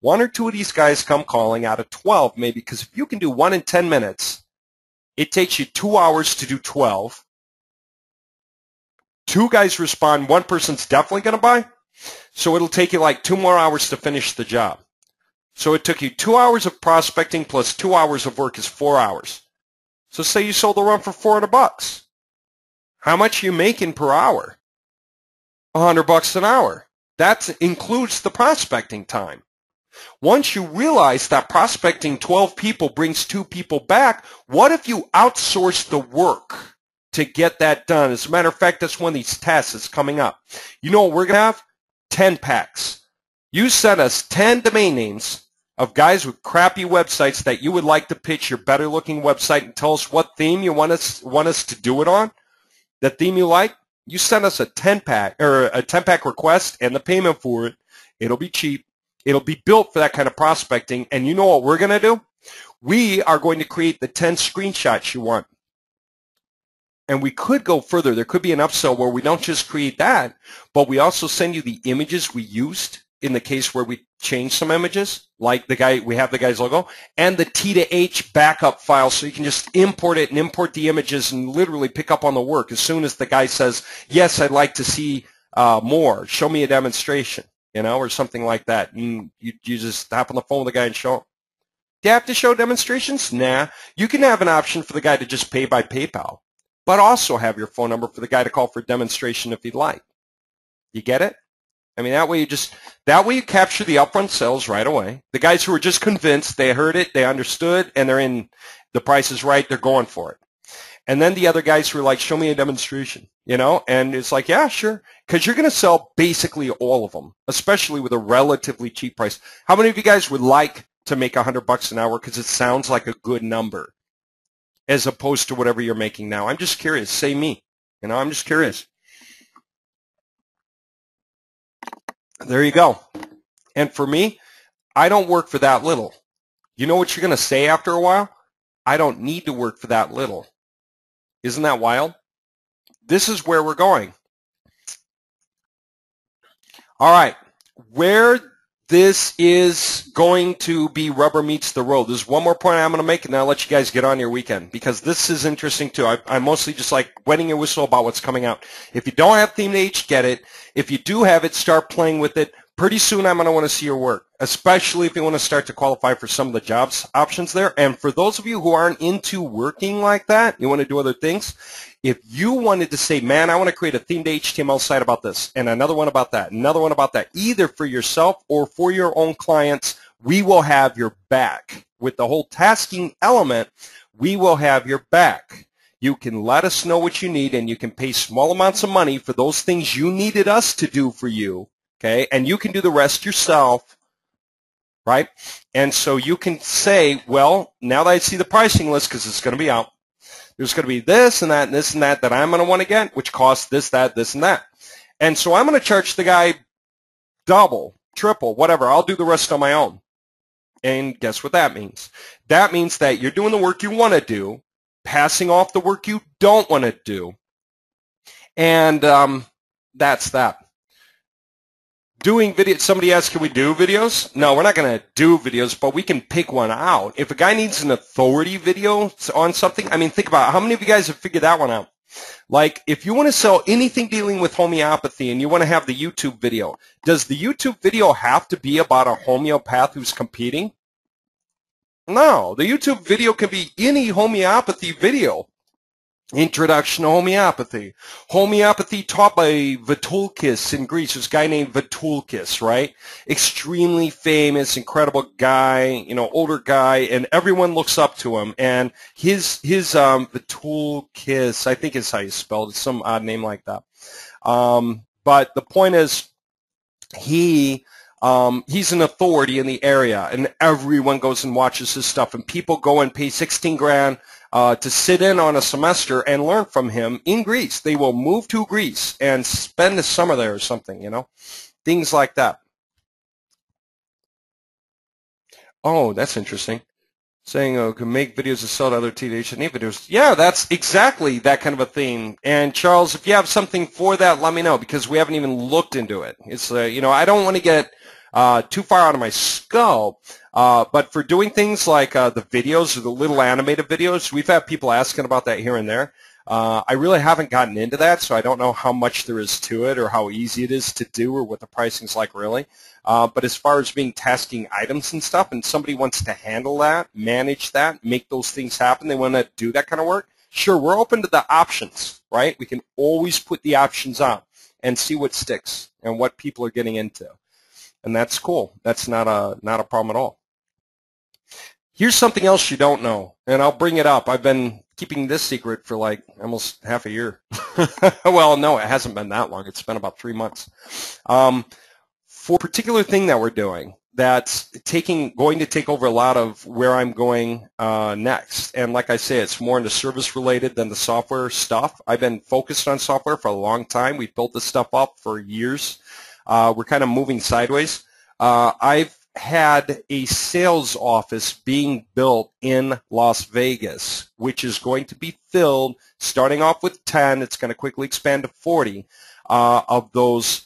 1 or 2 of these guys come calling out of 12 maybe, because if you can do 1 in 10 minutes, it takes you 2 hours to do 12. 2 guys respond, 1 person's definitely going to buy, so it'll take you like 2 more hours to finish the job. So it took you 2 hours of prospecting plus 2 hours of work is 4 hours. So say you sold the run for $400. How much are you making per hour? $100 an hour. That includes the prospecting time. Once you realize that prospecting 12 people brings 2 people back, what if you outsource the work to get that done? As a matter of fact, that's one of these tests that's coming up. You know what we're going to have? 10 packs. You send us 10 domain names of guys with crappy websites that you would like to pitch your better looking website, and tell us what theme you want us to do it on. The theme you like, you send us a 10-pack or a 10-pack request and the payment for it. It'll be cheap. It'll be built for that kind of prospecting. And you know what we're going to do? We are going to create the 10 screenshots you want. And we could go further. There could be an upsell where we don't just create that, but we also send you the images we used in the case where we change some images, like we have the guy's logo, and the T2H backup file, so you can just import it and import the images and literally pick up on the work as soon as the guy says, yes, I'd like to see more. Show me a demonstration, you know, or something like that. And you just hop on the phone with the guy and show him. Do you have to show demonstrations? Nah. You can have an option for the guy to just pay by PayPal, but also have your phone number for the guy to call for a demonstration if he'd like. You get it? I mean, that way you capture the upfront sales right away. The guys who are just convinced, they heard it, they understood, and they're in, the price is right, they're going for it. And then the other guys who are like, show me a demonstration, you know, and it's like, yeah, sure, because you're going to sell basically all of them, especially with a relatively cheap price. How many of you guys would like to make $100 an hour because it sounds like a good number as opposed to whatever you're making now? I'm just curious. Say me. You know, I'm just curious. There you go. And for me, I don't work for that little. You know what you're going to say after a while? I don't need to work for that little. Isn't that wild? This is where we're going. All right. Where this is going to be rubber meets the road. There's one more point I'm going to make, and then I'll let you guys get on your weekend, because this is interesting too. I mostly just like wetting your whistle about what's coming out. If you don't have Theme2H, get it. If you do have it, start playing with it. Pretty soon I'm going to want to see your work, especially if you want to start to qualify for some of the jobs options there. And for those of you who aren't into working like that, you want to do other things, if you wanted to say, man, I want to create a Theme2HTML site about this, and another one about that, another one about that, either for yourself or for your own clients, we will have your back. With the whole tasking element, we will have your back. You can let us know what you need, and you can pay small amounts of money for those things you needed us to do for you. Okay, and you can do the rest yourself, right? And so you can say, well, now that I see the pricing list, because it's going to be out, there's going to be this and that and this and that that I'm going to want to get, which costs this, that, this, and that. And so I'm going to charge the guy double, triple, whatever. I'll do the rest on my own. And guess what that means? That means that you're doing the work you want to do, passing off the work you don't want to do. And that's that. Doing video, somebody asked, can we do videos? No, we're not going to do videos, but we can pick one out. If a guy needs an authority video on something, I mean, think about it. How many of you guys have figured that one out? Like, if you want to sell anything dealing with homeopathy and you want to have the YouTube video, does the YouTube video have to be about a homeopath who's competing? No, the YouTube video can be any homeopathy video. Introduction to homeopathy. Homeopathy taught by Vitulkis in Greece. This guy named Vitulkis, right? Extremely famous, incredible guy, you know, older guy, and everyone looks up to him. And his Vitulkis, I think is how you spell it. It's some odd name like that. But the point is, he's an authority in the area, and everyone goes and watches his stuff, and people go and pay 16 grand to sit in on a semester and learn from him in Greece. They will move to Greece and spend the summer there or something, you know, things like that. Oh, that's interesting. Saying, oh, can make videos to sell to other Theme2H videos. Yeah, that's exactly that kind of a thing. And Charles, if you have something for that, let me know, because we haven't even looked into it. It's, you know, I don't want to get too far out of my scope, but for doing things like the videos or the little animated videos, we've had people asking about that here and there. I really haven't gotten into that, so I don't know how much there is to it or how easy it is to do or what the pricing's like really. But as far as being tasking items and stuff, and somebody wants to handle that, manage that, make those things happen, they want to do that kind of work, sure, we're open to the options, right? We can always put the options on and see what sticks and what people are getting into. And that's cool. That's not a problem at all. Here's something else you don't know, and I'll bring it up. I've been keeping this secret for like almost half a year. Well, no, it hasn't been that long. It's been about 3 months. For a particular thing that we're doing that's going to take over a lot of where I'm going next. And like I say, it's more into service related than the software stuff. I've been focused on software for a long time. We've built this stuff up for years. We're kind of moving sideways. I've had a sales office being built in Las Vegas, which is going to be filled, starting off with 10, it's going to quickly expand to 40, of those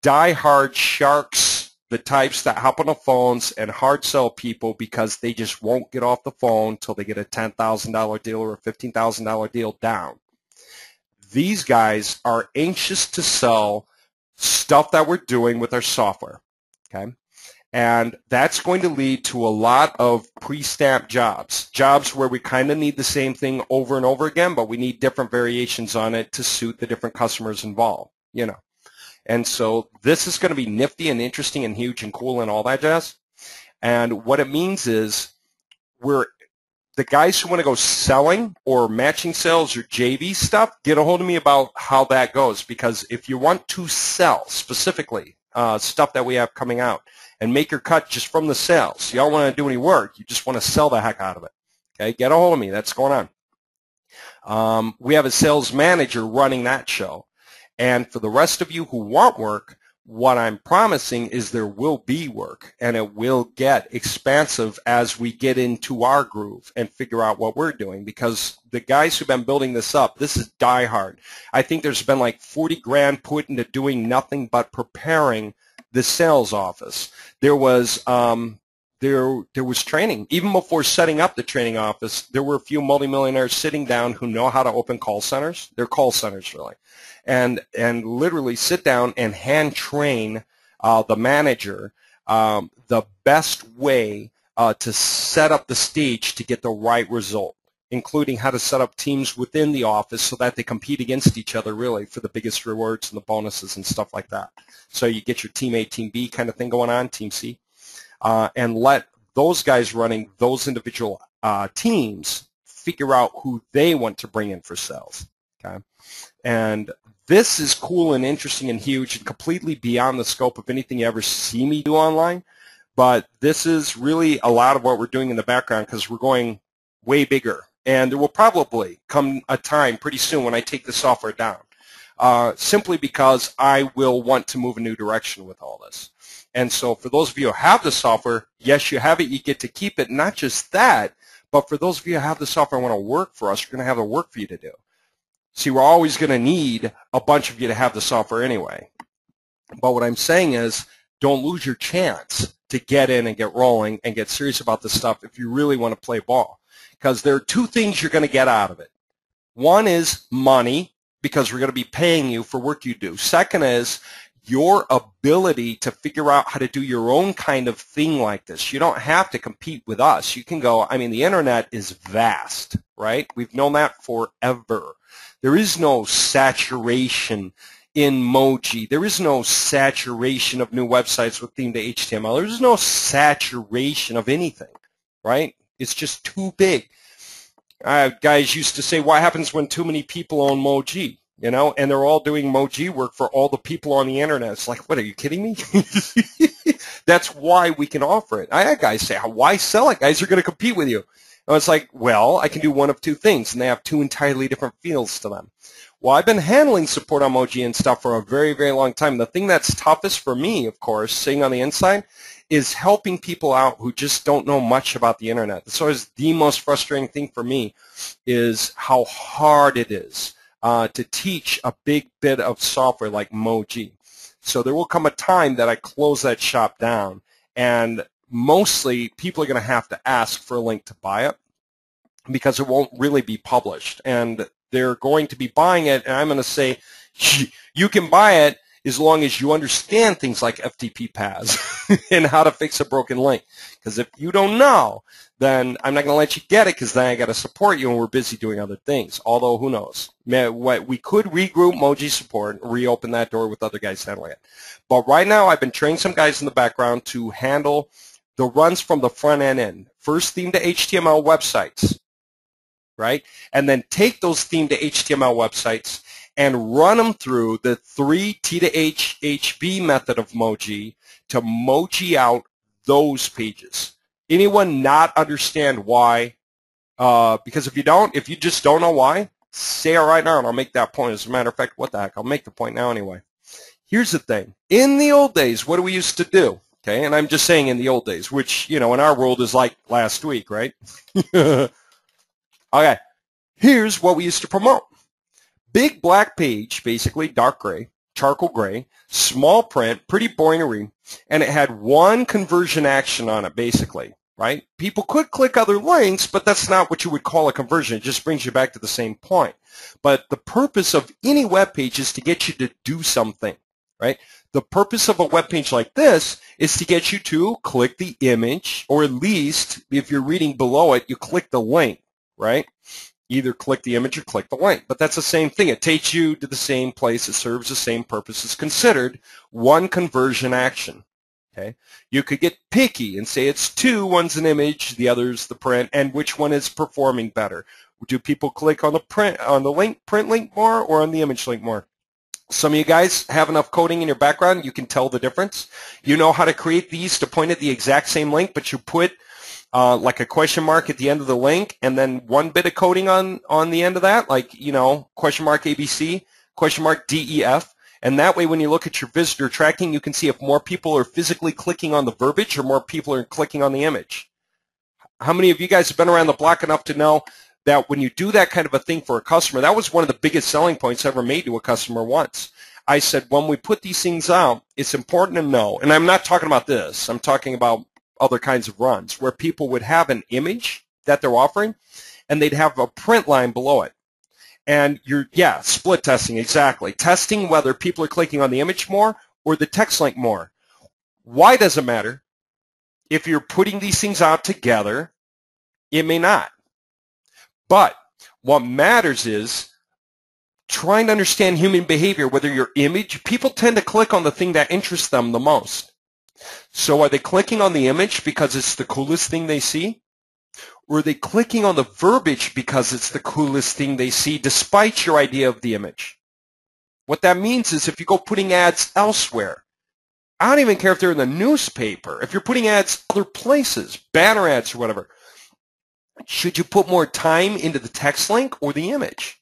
die-hard sharks, the types that hop on the phones and hard sell people because they just won't get off the phone until they get a $10,000 deal or a $15,000 deal down. These guys are anxious to sell stuff that we're doing with our software, okay? And that's going to lead to a lot of pre-stamped jobs where we kind of need the same thing over and over again, but we need different variations on it to suit the different customers involved, you know. And so this is going to be nifty and interesting and huge and cool and all that jazz. And what it means is the guys who want to go selling or matching sales or JV stuff, get a hold of me about how that goes, because if you want to sell specifically stuff that we have coming out and make your cut just from the sales, you don't want to do any work, you just want to sell the heck out of it, okay, get a hold of me. That's going on. We have a sales manager running that show. And for the rest of you who want work, what I'm promising is there will be work, and it will get expansive as we get into our groove and figure out what we're doing, because the guys who've been building this up, this is die hard. I think there's been like 40 grand put into doing nothing but preparing the sales office. There was there was training. Even before setting up the training office, there were a few multimillionaires sitting down who know how to open call centers. They're call centers, really, and literally sit down and hand train the manager the best way to set up the stage to get the right result, including how to set up teams within the office so that they compete against each other, really, for the biggest rewards and the bonuses and stuff like that. So you get your Team A, Team B kind of thing going on, Team C, and let those guys running those individual teams figure out who they want to bring in for sales. Okay, and this is cool and interesting and huge and completely beyond the scope of anything you ever see me do online. But this is really a lot of what we're doing in the background because we're going way bigger. And there will probably come a time pretty soon when I take the software down, simply because I will want to move a new direction with all this. And so for those of you who have the software, yes, you have it, you get to keep it. Not just that, but for those of you who have the software and want to work for us, we're going to have the work for you to do. See, we're always going to need a bunch of you to have the software anyway. But what I'm saying is, don't lose your chance to get in and get rolling and get serious about this stuff if you really want to play ball. Because there are two things you're going to get out of it. One is money, because we're going to be paying you for work you do. Second is your ability to figure out how to do your own kind of thing like this. You don't have to compete with us. You can go, I mean, the internet is vast, right? We've known that forever. There is no saturation in Moji. There is no saturation of new websites with Theme2HTML. There's no saturation of anything, right? It's just too big. Guys used to say, what happens when too many people own Moji? You know, and they're all doing Moji work for all the people on the internet. It's like, what, are you kidding me? That's why we can offer it. I had guys say, why sell it? Guys are going to compete with you. And it's like, well, I can do one of two things, and they have two entirely different fields to them. Well, I've been handling support on Moji and stuff for a very, very long time. The thing that's toughest for me, of course, sitting on the inside, is helping people out who just don't know much about the internet. That's always the most frustrating thing for me, is how hard it is to teach a big bit of software like Moji. So there will come a time that I close that shop down, and mostly people are going to have to ask for a link to buy it because it won't really be published. And they're going to be buying it, and I'm going to say, you can buy it as long as you understand things like FTP paths and how to fix a broken link. Because if you don't know, then I'm not going to let you get it, because then I got to support you and we're busy doing other things. Although, who knows? We could regroup Moji support and reopen that door with other guys handling it. But right now, I've been training some guys in the background to handle the runs from the front end in. First, Theme2HTML websites, right? And then take those Theme2HTML websites and run them through the 3 T to H HB method of Moji to Moji out those pages. Anyone not understand why? Because if you just don't know why, say it right now and I'll make that point. As a matter of fact, what the heck, I'll make the point now anyway. Here's the thing. In the old days, what do we used to do? Okay, and I'm just saying in the old days, which, you know, in our world is like last week, right? Okay, here's what we used to promote. Big black page, basically dark gray, charcoal gray, small print, pretty boring to read, and it had one conversion action on it, basically, right? People could click other links, but that's not what you would call a conversion. It just brings you back to the same point. But the purpose of any web page is to get you to do something, right? The purpose of a web page like this is to get you to click the image, or at least, if you're reading below it, you click the link, right? Either click the image or click the link. But that's the same thing. It takes you to the same place. It serves the same purpose. It's considered one conversion action. Okay? You could get picky and say it's two. One's an image, the other's the print, and which one is performing better? Do people click on the print link more, or on the image link more? Some of you guys have enough coding in your background, you can tell the difference. You know how to create these to point at the exact same link, but you put like a question mark at the end of the link, and then one bit of coding on the end of that, like, you know, question mark ABC, question mark DEF, and that way when you look at your visitor tracking, you can see if more people are physically clicking on the verbiage or more people are clicking on the image. How many of you guys have been around the block enough to know that when you do that kind of a thing for a customer, that was one of the biggest selling points I ever made to a customer once. I said, when we put these things out, it's important to know, and I'm not talking about this, I'm talking about other kinds of runs, where people would have an image that they're offering, and they'd have a print line below it. And split testing, exactly. Testing whether people are clicking on the image more or the text link more. Why does it matter? If you're putting these things out together, it may not. But what matters is trying to understand human behavior, whether your image, people tend to click on the thing that interests them the most. So are they clicking on the image because it's the coolest thing they see? Or are they clicking on the verbiage because it's the coolest thing they see despite your idea of the image? What that means is if you go putting ads elsewhere, I don't even care if they're in the newspaper, if you're putting ads other places, banner ads or whatever, should you put more time into the text link or the image?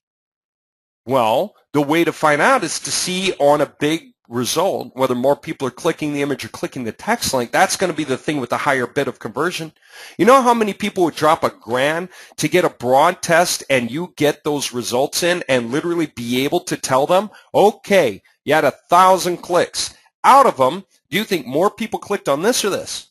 Well, the way to find out is to see on a big result whether more people are clicking the image or clicking the text link. That's going to be the thing with the higher bit of conversion. You know how many people would drop $1,000 to get a broad test and you get those results in and literally be able to tell them, okay, you had 1,000 clicks. Out of them, do you think more people clicked on this or this?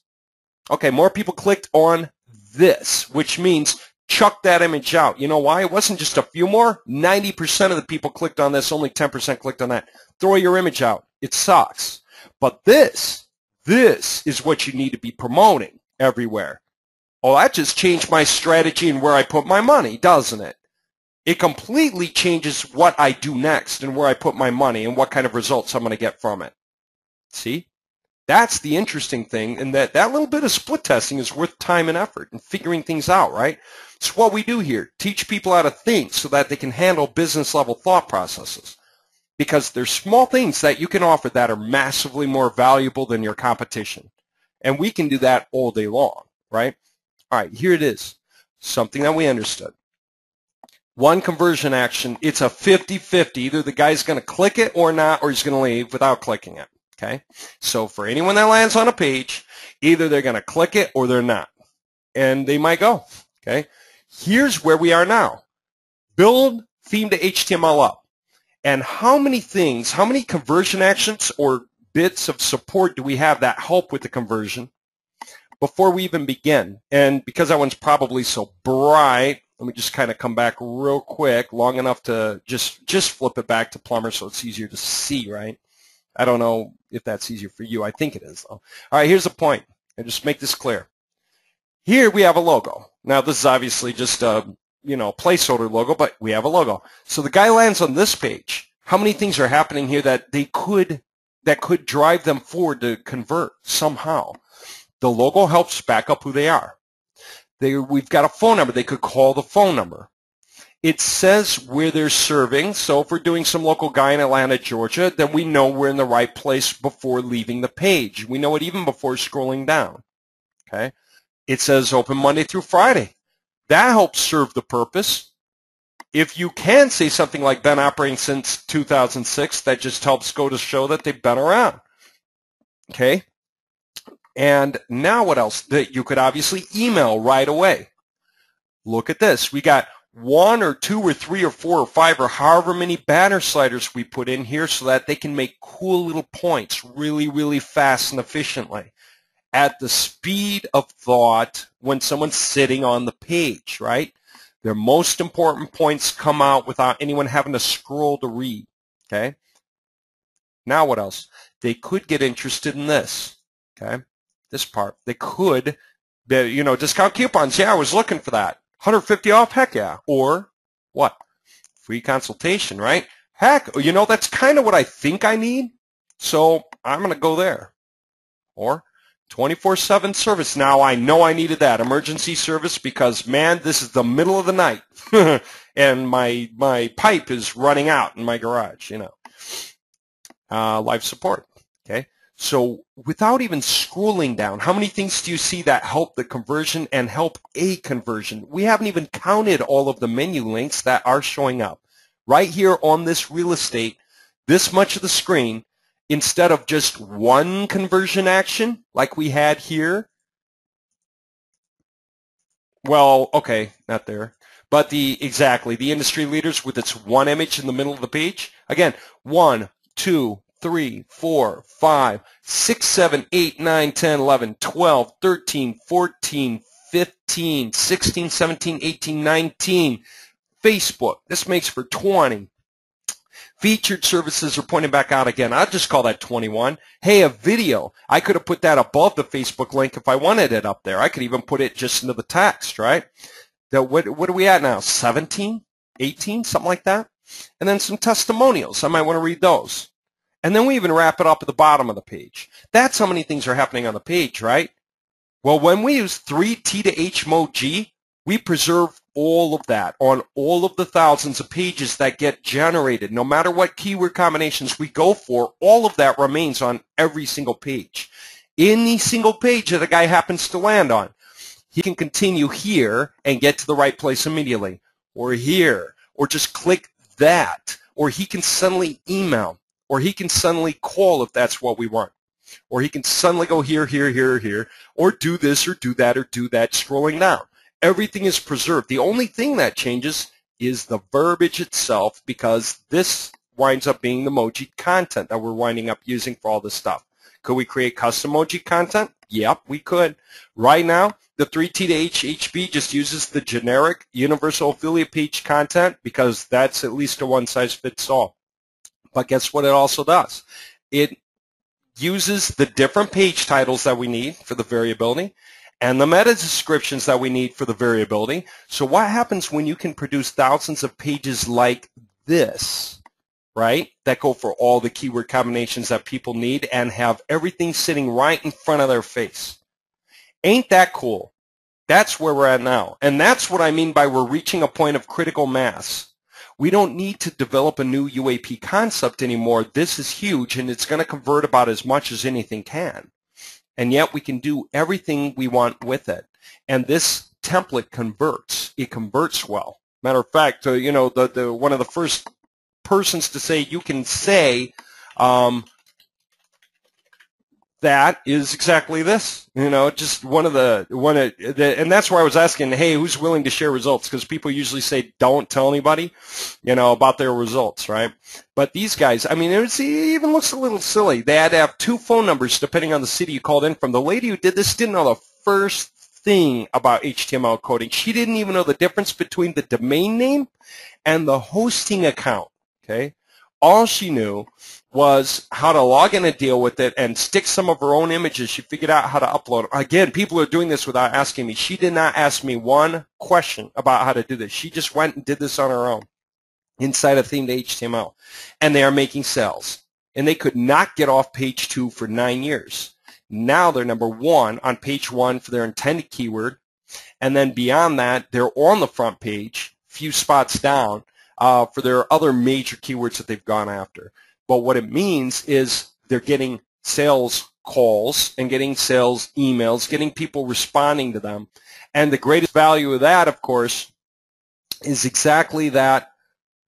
Okay, more people clicked on this, which means chuck that image out. You know why? It wasn't just a few more. 90% of the people clicked on this, only 10% clicked on that. Throw your image out. It sucks. But this is what you need to be promoting everywhere. Oh, that just changed my strategy and where I put my money, doesn't it? It completely changes what I do next and where I put my money and what kind of results I'm going to get from it. See? That's the interesting thing, and that little bit of split testing is worth time and effort and figuring things out, right? It's what we do here. Teach people how to think so that they can handle business-level thought processes. Because there's small things that you can offer that are massively more valuable than your competition. And we can do that all day long, right? All right, here it is. Something that we understood. One conversion action, it's a 50-50. Either the guy's going to click it or not, or he's going to leave without clicking it. Okay? So for anyone that lands on a page, either they're going to click it or they're not. And they might go. Okay? Here's where we are now. Build Theme2HTML up. And how many things, how many conversion actions or bits of support do we have that help with the conversion before we even begin? And because that one's probably so bright, let me just kind of come back real quick, long enough to just flip it back to plumber so it's easier to see, right? I don't know if that's easier for you. I think it is, though. All right, here's the point. And just make this clear. Here we have a logo. Now, this is obviously just a placeholder logo, but we have a logo. So the guy lands on this page. How many things are happening here that could drive them forward to convert somehow? The logo helps back up who they are. We've got a phone number. They could call the phone number. It says where they're serving. So if we're doing some local guy in Atlanta, Georgia, then we know we're in the right place before leaving the page. We know it even before scrolling down. Okay? It says open Monday through Friday. That helps serve the purpose. If you can say something like been operating since 2006, that just helps go to show that they've been around. Okay? And now what else? That you could obviously email right away. Look at this. We got 1 or 2 or 3 or 4 or 5 or however many banner sliders we put in here so that they can make cool little points really, really fast and efficiently at the speed of thought when someone's sitting on the page, right? Their most important points come out without anyone having to scroll to read, okay? Now what else? They could get interested in this, okay? This part. They could, discount coupons. Yeah, I was looking for that. 150 off, heck yeah. Or what? Free consultation, right? Heck, that's kind of what I think I need, so I'm going to go there. Or 24/7 service. Now I know I needed that emergency service because, man, this is the middle of the night and my pipe is running out in my garage, Live support, okay? So without even scrolling down, how many things do you see that help the conversion and help a conversion? We haven't even counted all of the menu links that are showing up. Right here on this real estate, this much of the screen, instead of just one conversion action like we had here. Well, okay, not there. But the industry leaders with its one image in the middle of the page. Again, 1, 2, 3, 4, 5, 6, 7, 8, 9, 10, 11, 12, 13, 14, 15, 16, 17, 18, 19. Facebook, this makes for 20. Featured services are pointing back out again. I'll just call that 21. Hey, a video. I could have put that above the Facebook link if I wanted it up there. I could even put it just into the text, right? What are we at now? 17? 18? Something like that? And then some testimonials. I might want to read those. And then we even wrap it up at the bottom of the page. That's how many things are happening on the page, right? Well, when we use 3T2HMOG, we preserve all of that on all of the thousands of pages that get generated. No matter what keyword combinations we go for, all of that remains on every single page. Any single page that a guy happens to land on, he can continue here and get to the right place immediately, or here, or just click that, or he can suddenly email, or he can suddenly call if that's what we want, or he can suddenly go here, here, here, here, or do this, or do that, scrolling down. Everything is preserved. The only thing that changes is the verbiage itself, because this winds up being the emoji content that we're winding up using for all this stuff. Could we create custom emoji content? Yep, we could. Right now, the 3T2HB just uses the generic universal affiliate page content because that's at least a one-size-fits-all. But guess what it also does? It uses the different page titles that we need for the variability and the meta descriptions that we need for the variability. So what happens when you can produce thousands of pages like this, right, that go for all the keyword combinations that people need and have everything sitting right in front of their face? Ain't that cool? That's where we're at now. And that's what I mean by we're reaching a point of critical mass. We don't need to develop a new UAP concept anymore. This is huge, and it's going to convert about as much as anything can. And yet we can do everything we want with it. And this template converts. It converts well. Matter of fact, you know, one of the first persons to say you can say that is exactly this. You know, just and that's where I was asking, hey, who's willing to share results? Because people usually say, don't tell anybody, you know, about their results, right? But these guys, I mean, it even looks a little silly. They had to have 2 phone numbers depending on the city you called in from. The lady who did this didn't know the first thing about HTML coding. She didn't even know the difference between the domain name and the hosting account, okay? All she knew was how to log in and deal with it and stick some of her own images. She figured out how to upload them. Again, people are doing this without asking me. She did not ask me one question about how to do this. She just went and did this on her own inside of Theme2HTML. And they are making sales. And they could not get off page 2 for 9 years. Now they're number 1 on page 1 for their intended keyword. And then beyond that, they're on the front page, few spots down, for their other major keywords that they've gone after. But what it means is they're getting sales calls and getting sales emails, getting people responding to them. And the greatest value of that, of course, is exactly that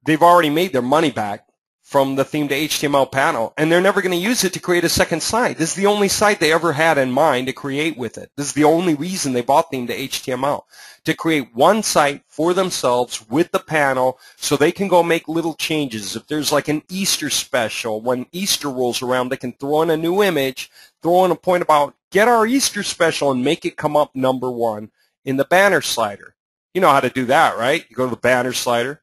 they've already made their money back from the Theme2HTML panel, and they're never going to use it to create a second site. This is the only site they ever had in mind to create with it. This is the only reason they bought Theme2HTML, to create one site for themselves with the panel so they can go make little changes. If there's like an Easter special, when Easter rolls around, they can throw in a new image, throw in a point about get our Easter special and make it come up number 1 in the banner slider. You know how to do that, right? You go to the banner slider.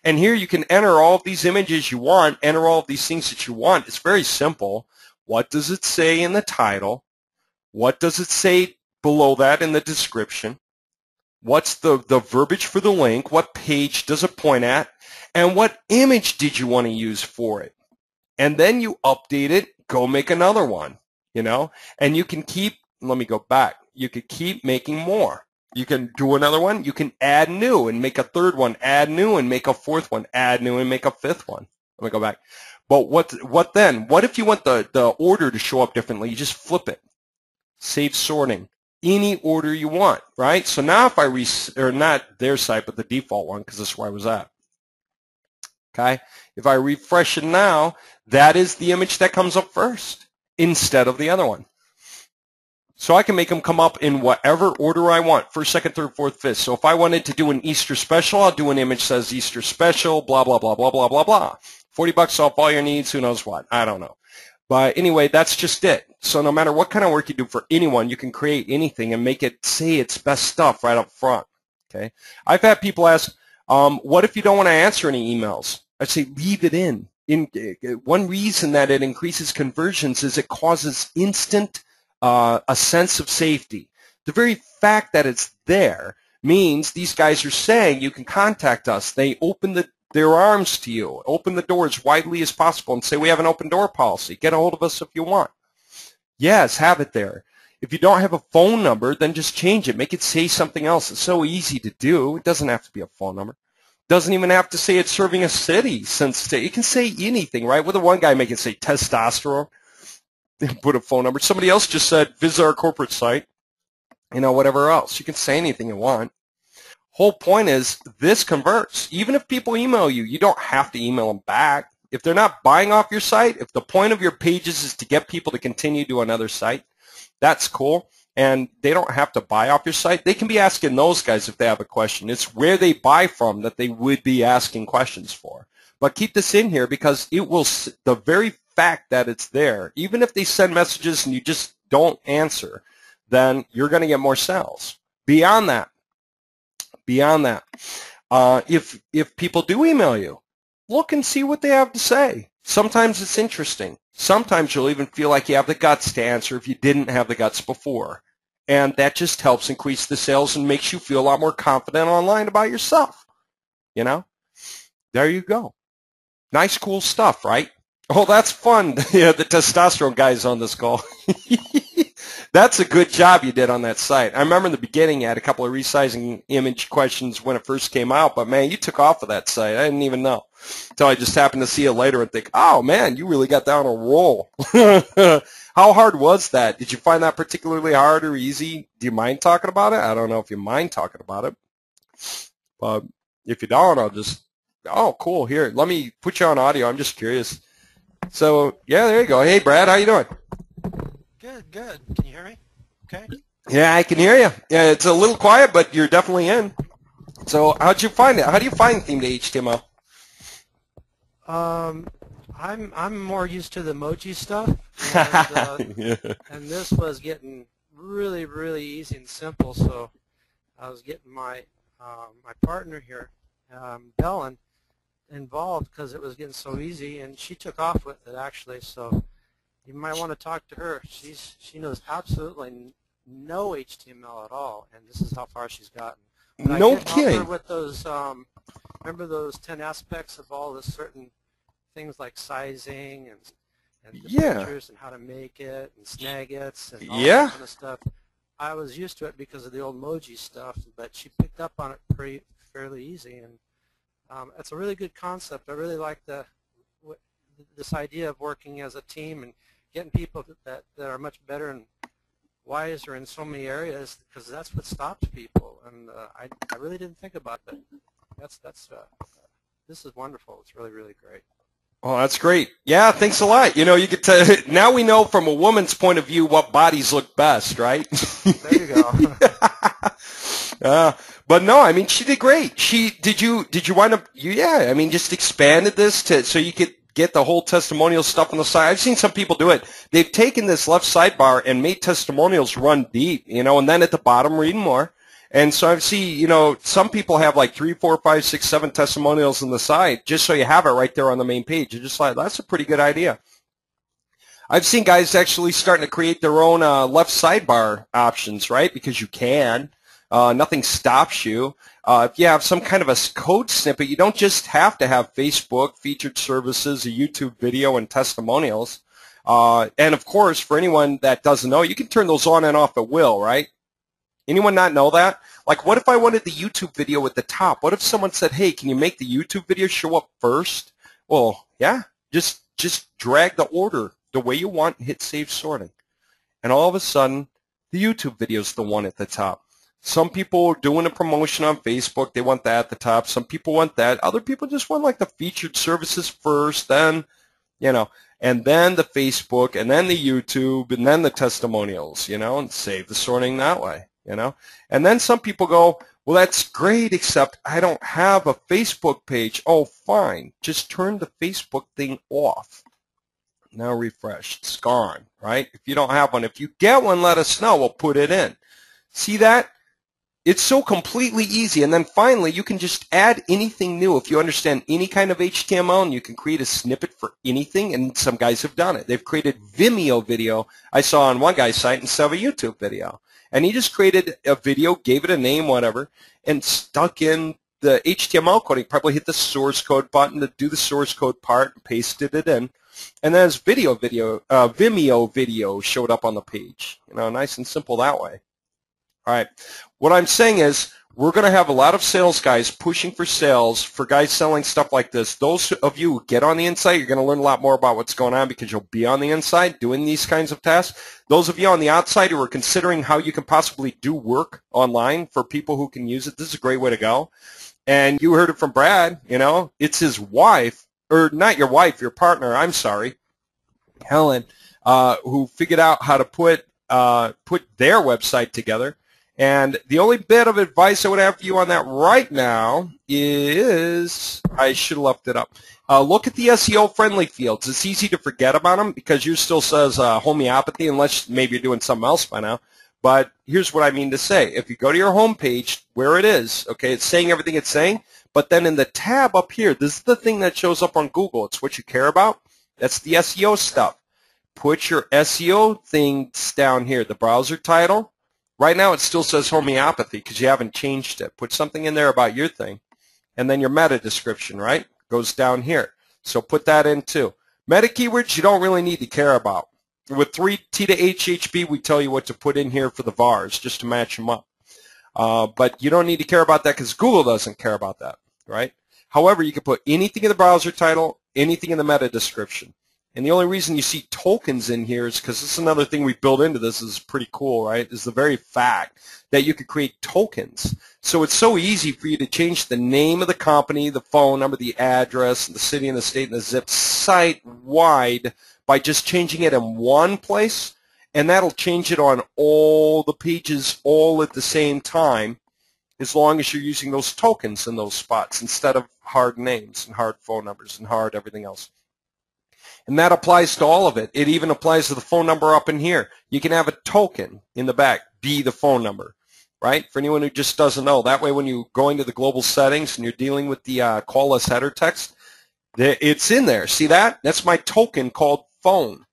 And here you can enter all of these images you want, enter all of these things that you want. It's very simple. What does it say in the title? What does it say below that in the description? What's the verbiage for the link? What page does it point at? And what image did you want to use for it? And then you update it, go make another one, you know? And you can keep, let me go back, you could keep making more. You can do another one. You can add new and make a third one, add new and make a fourth one, add new and make a fifth one. Let me go back. But what then? What if you want the order to show up differently? You just flip it. Save sorting. Any order you want, right? So now if I or not their site, but the default one, because this is where I was at. Okay? If I refresh it now, that is the image that comes up first instead of the other one. So I can make them come up in whatever order I want, 1st, 2nd, 3rd, 4th, 5th. So if I wanted to do an Easter special, I'll do an image that says Easter special, blah, blah, blah, blah, blah, blah, blah. $40 solve all your needs, who knows what. I don't know. But anyway, that's just it. So no matter what kind of work you do for anyone, you can create anything and make it say its best stuff right up front. Okay. I've had people ask, what if you don't want to answer any emails? I'd say leave it in. One reason that it increases conversions is it causes instant a sense of safety. The very fact that it's there means these guys are saying you can contact us. They open their arms to you, open the door as widely as possible and say we have an open door policy. Get a hold of us if you want. Yes, have it there. If you don't have a phone number, then just change it. Make it say something else. It's so easy to do. It doesn't have to be a phone number. It doesn't even have to say it's serving a city. Since it can say anything, right? With the one guy, make it say testosterone. Put a phone number. Somebody else just said visit our corporate site. You know, whatever else. You can say anything you want. Whole point is this converts. Even if people email you, you don't have to email them back. If they're not buying off your site, if the point of your pages is to get people to continue to another site, that's cool. And they don't have to buy off your site. They can be asking those guys if they have a question. It's where they buy from that they would be asking questions for. But keep this in here because it will, the very fact that it's there, even if they send messages and you just don't answer, then you're going to get more sales. Beyond that, if people do email you, look and see what they have to say. Sometimes it's interesting. Sometimes you'll even feel like you have the guts to answer if you didn't have the guts before. And that just helps increase the sales and makes you feel a lot more confident online about yourself. You know? There you go. Nice, cool stuff, right? Oh, that's fun. Yeah, the testosterone guy's on this call. That's a good job you did on that site. I remember in the beginning you had a couple of resizing image questions when it first came out, but man, you took off of that site. I didn't even know until I just happened to see it later and think, oh man, you really got down a roll. How hard was that? Did you find that particularly hard or easy? Do you mind talking about it? I don't know if you mind talking about it, but if you don't, I'll just, oh, cool. Here, let me put you on audio. I'm just curious. So, yeah, there you go. Hey, Brad, how you doing? Good, good. Can you hear me? Okay. Yeah, I can hear you. Yeah, it's a little quiet, but you're definitely in. So, how'd you find it? How do you find Theme2HTML? I'm more used to the emoji stuff, and, Yeah. and this was getting really easy and simple. So, I was getting my my partner here, Bellen, involved because it was getting so easy, and she took off with it actually. So. You might want to talk to her. She knows absolutely no HTML at all, and this is how far she's gotten. But No I did help kidding. her with those. Remember those 10 aspects of all the certain things like sizing and the pictures and how to make it and snag it and all that kind of stuff. I was used to it because of the old emoji stuff, but she picked up on it fairly easy, and it's a really good concept. I really like this idea of working as a team and getting people that are much better and wiser in so many areas, because that's what stops people. And I really didn't think about it, but this is wonderful. It's really great. Oh, that's great. Yeah, thanks a lot. You know, you get now we know from a woman's point of view what bodies look best, right? There you go. But no, I mean, she did great. Did you wind up? Yeah, I mean, just expanded this so you could get the whole testimonial stuff on the side. I've seen some people do it. They've taken this left sidebar and made testimonials run deep, you know, and then at the bottom reading more. And so I've seen, you know, some people have like 3, 4, 5, 6, 7 testimonials on the side just so you have it right there on the main page. You're just like, that's a pretty good idea. I've seen guys actually starting to create their own left sidebar options, right? Because you can. Nothing stops you. If you have some kind of a code snippet, you don't just have to have Facebook, featured services, a YouTube video, and testimonials. And, of course, for anyone that doesn't know, you can turn those on and off at will, right? Anyone not know that? Like, what if I wanted the YouTube video at the top? What if someone said, hey, can you make the YouTube video show up first? Well, yeah, just drag the order the way you want and hit Save Sorting. And all of a sudden, the YouTube video is the one at the top. Some people are doing a promotion on Facebook. They want that at the top. Some people want that. Other people just want like the featured services first, then, you know, and then the Facebook, and then the YouTube, and then the testimonials, you know, and save the sorting that way, you know. And then some people go, Well, that's great, except I don't have a Facebook page. Oh, fine. Just turn the Facebook thing off. Now refresh. It's gone, right? If you don't have one. If you get one, let us know. We'll put it in. See that? It's so completely easy. And then finally, you can just add anything new. If you understand any kind of HTML, and you can create a snippet for anything, and some guys have done it. They've created Vimeo video, I saw on one guy's site, instead of a YouTube video. And he just created a video, gave it a name, whatever, and stuck in the HTML code. He probably hit the source code button to do the source code part and pasted it in. And then his Vimeo video showed up on the page. You know, nice and simple that way. All right. What I'm saying is we're going to have a lot of sales guys pushing for sales, for guys selling stuff like this. Those of you who get on the inside, you're going to learn a lot more about what's going on because you'll be on the inside doing these kinds of tasks. Those of you on the outside who are considering how you can possibly do work online for people who can use it, this is a great way to go. And you heard it from Brad, you know, it's his wife, or not your wife, your partner, I'm sorry, Helen, who figured out how to put their website together. And the only bit of advice I would have for you on that right now is, I should have left it up. Look at the SEO-friendly fields. It's easy to forget about them because yours still says homeopathy, unless maybe you're doing something else by now. But here's what I mean to say. If you go to your home page, where it is, okay, it's saying everything it's saying, but then in the tab up here, this is the thing that shows up on Google. It's what you care about. That's the SEO stuff. Put your SEO things down here, the browser title. Right now it still says homeopathy because you haven't changed it. Put something in there about your thing. And then your meta description, right, goes down here. So put that in too. Meta keywords you don't really need to care about. With 3T to HHB, we tell you what to put in here for the VARs just to match them up. But you don't need to care about that because Google doesn't care about that, right? However, you can put anything in the browser title, anything in the meta description. And the only reason you see tokens in here is because this is another thing we built into this. Is pretty cool, right? Is the very fact that you could create tokens. So it's so easy for you to change the name of the company, the phone number, the address, the city and the state and the zip site-wide by just changing it in one place. And that'll change it on all the pages all at the same time as long as you're using those tokens in those spots instead of hard names and hard phone numbers and hard everything else. And that applies to all of it. It even applies to the phone number up in here. You can have a token in the back be the phone number, right? For anyone who just doesn't know. That way when you go into the global settings and you're dealing with the call us header text, it's in there. See that? That's my token called phone.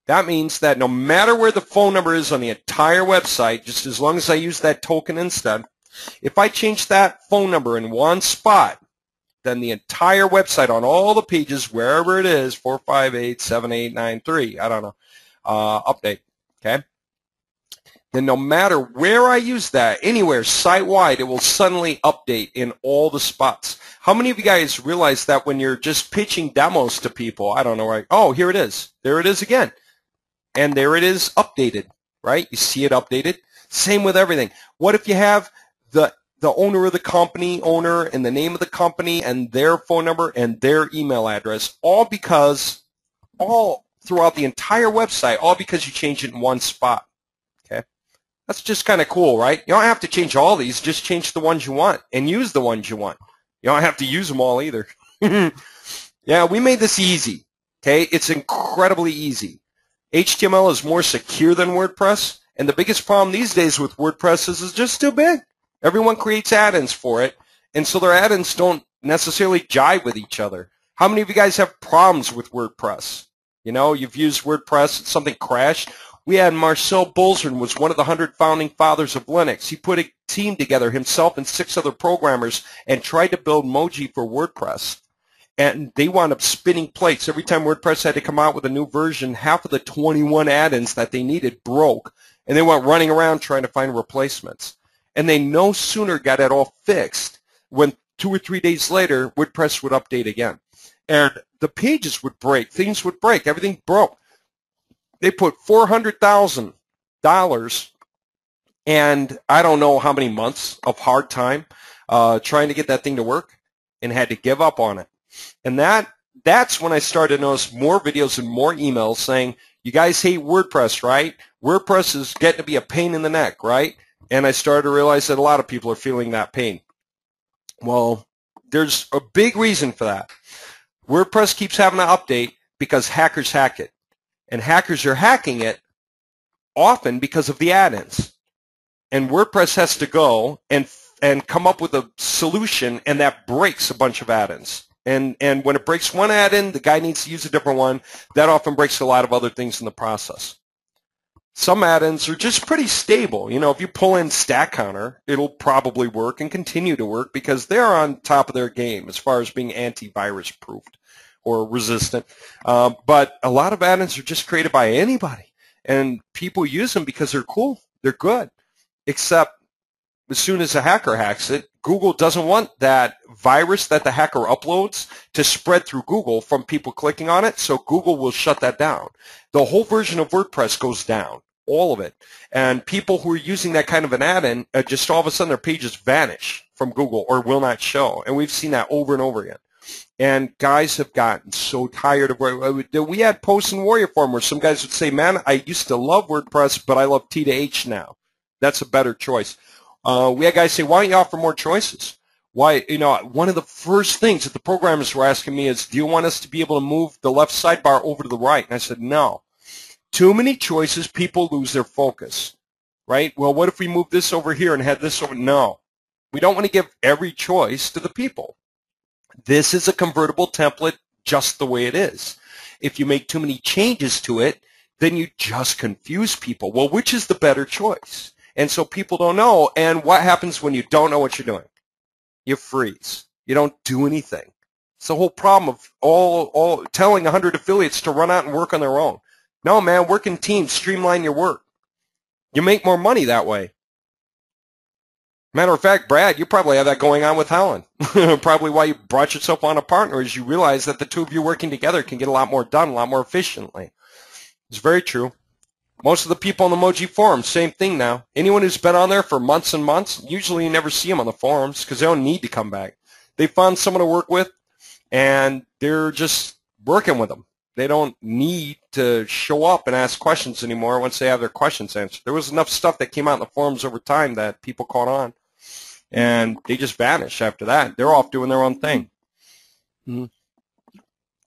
That means that no matter where the phone number is on the entire website, just as long as I use that token instead, if I change that phone number in one spot, then the entire website on all the pages, wherever it is, 4587893, I don't know, update, okay? Then no matter where I use that, anywhere, site-wide, it will suddenly update in all the spots. How many of you guys realize that when you're just pitching demos to people, I don't know, right? Oh, here it is. There it is again. And there it is updated, right? You see it updated. Same with everything. What if you have the owner of the company, owner, and the name of the company, and their phone number, and their email address, all throughout the entire website, all because you changed it in one spot, okay? That's just kind of cool, right? You don't have to change all these, just change the ones you want, and use the ones you want. You don't have to use them all either. Yeah, we made this easy, okay? It's incredibly easy. HTML is more secure than WordPress, and the biggest problem these days with WordPress is it's just too big. Everyone creates add-ins for it, and so their add-ins don't necessarily jive with each other. How many of you guys have problems with WordPress? You know, you've used WordPress, something crashed. We had Marcel Bolzern, was one of the 100 founding fathers of Linux. He put a team together, himself and 6 other programmers, and tried to build Moji for WordPress. And they wound up spinning plates. Every time WordPress had to come out with a new version, half of the 21 add-ins that they needed broke, and they went running around trying to find replacements. And they no sooner got it all fixed when 2 or 3 days later, WordPress would update again. And the pages would break. Things would break. Everything broke. They put $400,000 and I don't know how many months of hard time trying to get that thing to work and had to give up on it. And that's when I started to notice more videos and more emails saying, you guys hate WordPress, right? WordPress is getting to be a pain in the neck, right? And I started to realize that a lot of people are feeling that pain. Well, there's a big reason for that. WordPress keeps having to update because hackers hack it. And hackers are hacking it often because of the add-ins. And WordPress has to go and come up with a solution, and that breaks a bunch of add-ins. And when it breaks one add-in, the guy needs to use a different one. That often breaks a lot of other things in the process. Some add-ins are just pretty stable. You know, if you pull in Stack Counter, it'll probably work and continue to work because they're on top of their game as far as being antivirus proofed or resistant. But a lot of add-ins are just created by anybody, and people use them because they're cool, they're good. Except as soon as a hacker hacks it, Google doesn't want that virus that the hacker uploads to spread through Google from people clicking on it, so Google will shut that down. The whole version of WordPress goes down, all of it. And people who are using that kind of an add-in, just all of a sudden their pages vanish from Google or will not show. And we've seen that over and over again. And guys have gotten so tired of it. We had posts in Warrior Forum where some guys would say, man, I used to love WordPress, but I love T2H now. That's a better choice. We had guys say, why don't you offer more choices? Why, you know, one of the first things that the programmers were asking me is, do you want us to be able to move the left sidebar over to the right? And I said, no. Too many choices, people lose their focus, right? Well, what if we move this over here and had this over? No. We don't want to give every choice to the people. This is a convertible template just the way it is. If you make too many changes to it, then you just confuse people. Well, which is the better choice? And so people don't know. And what happens when you don't know what you're doing? You freeze. You don't do anything. It's the whole problem of all telling 100 affiliates to run out and work on their own. No, man, work in teams. Streamline your work. You make more money that way. Matter of fact, Brad, you probably have that going on with Helen. Probably why you brought yourself on a partner is you realize that the two of you working together can get a lot more done, a lot more efficiently. It's very true. Most of the people on the Moji forum, same thing now. Anyone who's been on there for months and months, usually you never see them on the forums because they don't need to come back. They found someone to work with, and they're just working with them. They don't need to show up and ask questions anymore once they have their questions answered. There was enough stuff that came out in the forums over time that people caught on, and they just vanished after that. They're off doing their own thing. I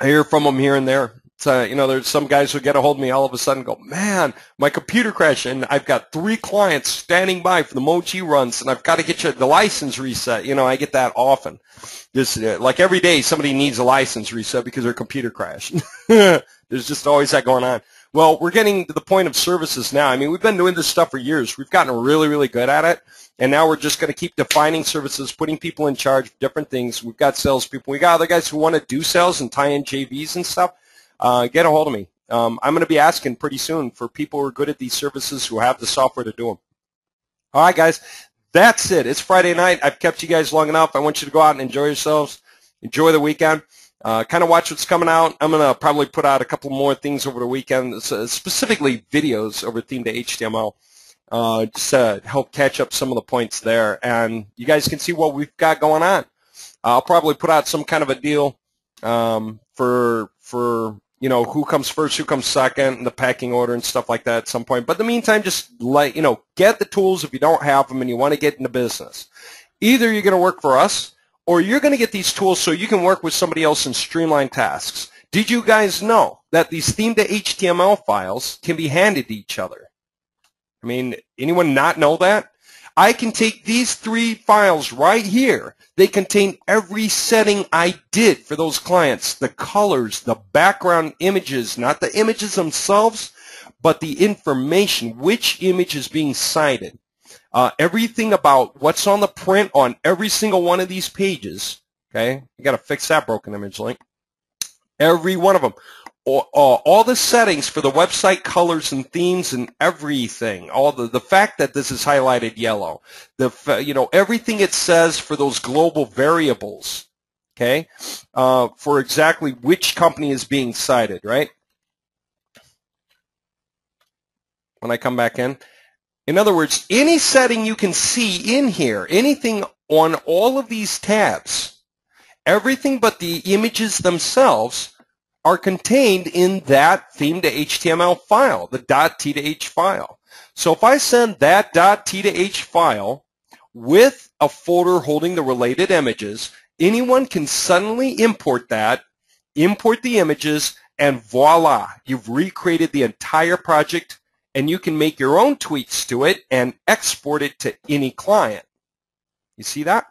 hear from them here and there. You know, there's some guys who get a hold of me all of a sudden and go, man, my computer crashed, and I've got 3 clients standing by for the Moji runs, and I've got to get the license reset. You know, I get that often. Just like every day somebody needs a license reset because their computer crashed. There's just always that going on. Well, we're getting to the point of services now. I mean, we've been doing this stuff for years. We've gotten really, really good at it, and now we're just going to keep defining services, putting people in charge of different things. We've got salespeople. We got other guys who want to do sales and tie in JVs and stuff. Get a hold of me. I'm going to be asking pretty soon for people who are good at these services who have the software to do them. All right, guys, that's it. It's Friday night. I've kept you guys long enough. I want you to go out and enjoy yourselves. Enjoy the weekend. Kind of watch what's coming out. I'm going to probably put out a couple more things over the weekend, specifically videos over Theme2HTML, just to help catch up some of the points there. And you guys can see what we've got going on. I'll probably put out some kind of a deal for you know, who comes first, who comes second, and the packing order and stuff like that at some point. But in the meantime, just you know, get the tools if you don't have them and you want to get into business. Either you're going to work for us, or you're going to get these tools so you can work with somebody else and streamline tasks. Did you guys know that these Theme2HTML files can be handed to each other? I mean, anyone not know that? I can take these 3 files right here. They contain every setting I did for those clients, the colors, the background images, not the images themselves, but the information, which image is being cited. Everything about what's on the print on every single one of these pages. Okay, you got to fix that broken image link. Every one of them. All the settings for the website colors and themes and everything, all the fact that this is highlighted yellow, you know, everything it says for those global variables, okay, for exactly which company is being cited, right? When I come back in other words, any setting you can see in here, anything on all of these tabs, everything but the images themselves are contained in that Theme2HTML file, the .t2h file. So if I send that .t2h file with a folder holding the related images, anyone can suddenly import that, import the images, and voila, you've recreated the entire project, and you can make your own tweaks to it and export it to any client. You see that?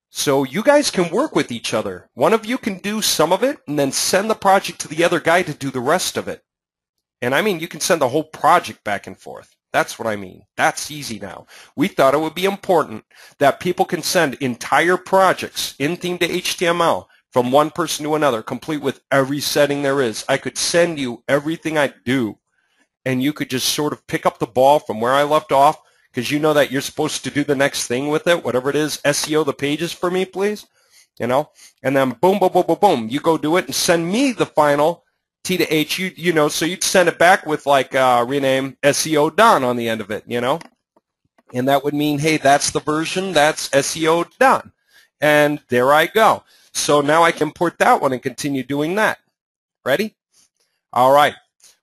So you guys can work with each other. One of you can do some of it and then send the project to the other guy to do the rest of it. And I mean, you can send the whole project back and forth. That's what I mean. That's easy now. We thought it would be important that people can send entire projects in Theme2HTML from one person to another, complete with every setting there is. I could send you everything I do, and you could just sort of pick up the ball from where I left off, because you know that you're supposed to do the next thing with it, whatever it is. SEO the pages for me, please. You know, and then boom, boom, boom, boom, boom. You go do it and send me the final T2H. You know, so you'd send it back with like rename SEO done on the end of it. You know, and that would mean, hey, that's the version. That's SEO done, and there I go. So now I can import that one and continue doing that. Ready? All right.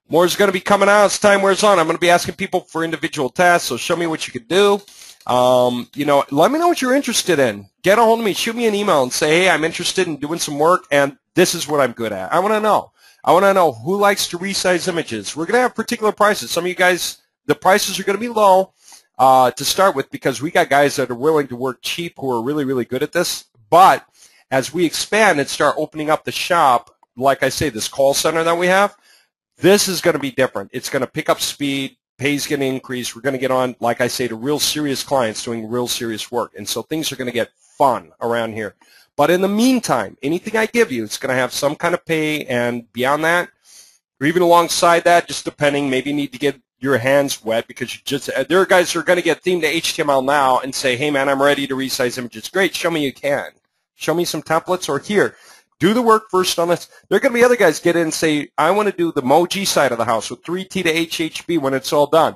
More is going to be coming out as time wears on. I'm going to be asking people for individual tasks, so show me what you could do. You know, let me know what you're interested in. Get a hold of me. Shoot me an email and say, hey, I'm interested in doing some work, and this is what I'm good at. I want to know. I want to know who likes to resize images. We're going to have particular prices. Some of you guys, the prices are going to be low to start with, because we got guys that are willing to work cheap who are really, really good at this. But as we expand and start opening up the shop, like I say, this call center that we have, this is going to be different. It's going to pick up speed. Pay's going to increase. We're going to get on, like I say, to real serious clients doing real serious work. And so things are going to get fun around here. But in the meantime, anything I give you, it's going to have some kind of pay. And beyond that, or even alongside that, just depending, maybe you need to get your hands wet, because you just, there are guys who are going to get Theme2HTML now and say, hey, man, I'm ready to resize images. Great. Show me you can. Show me some templates, or here. Do the work first on this. There are going to be other guys get in and say, I want to do the Moji side of the house with 3T2HHB when it's all done.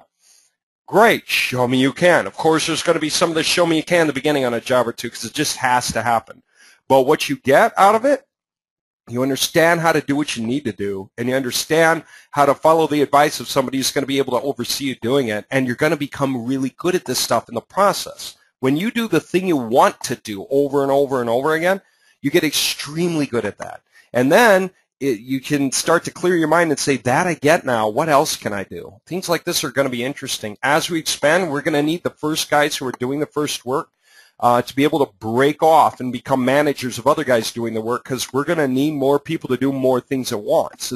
Great. Show me you can. Of course, there's going to be some of the show me you can in the beginning on a job or two, because it just has to happen. But what you get out of it, you understand how to do what you need to do, and you understand how to follow the advice of somebody who's going to be able to oversee you doing it, and you're going to become really good at this stuff in the process. When you do the thing you want to do over and over and over again, you get extremely good at that. And then you can start to clear your mind and say, that I get now. What else can I do? Things like this are going to be interesting. As we expand, we're going to need the first guys who are doing the first work to be able to break off and become managers of other guys doing the work, because we're going to need more people to do more things at once.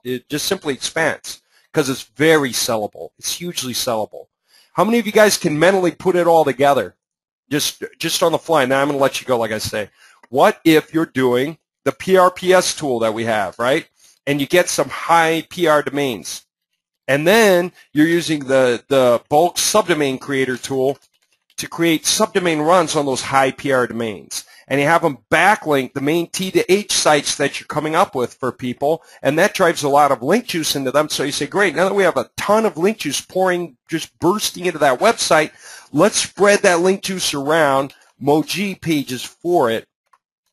It just simply expands, because it's very sellable. It's hugely sellable. How many of you guys can mentally put it all together just on the fly? Now I'm going to let you go, like I say. What if you're doing the PRPS tool that we have, right? And you get some high PR domains. And then you're using the bulk subdomain creator tool to create subdomain runs on those high PR domains. And you have them backlink the main T2H sites that you're coming up with for people, and that drives a lot of link juice into them. So you say, great, now that we have a ton of link juice pouring, just bursting into that website, let's spread that link juice around, Moji pages for it,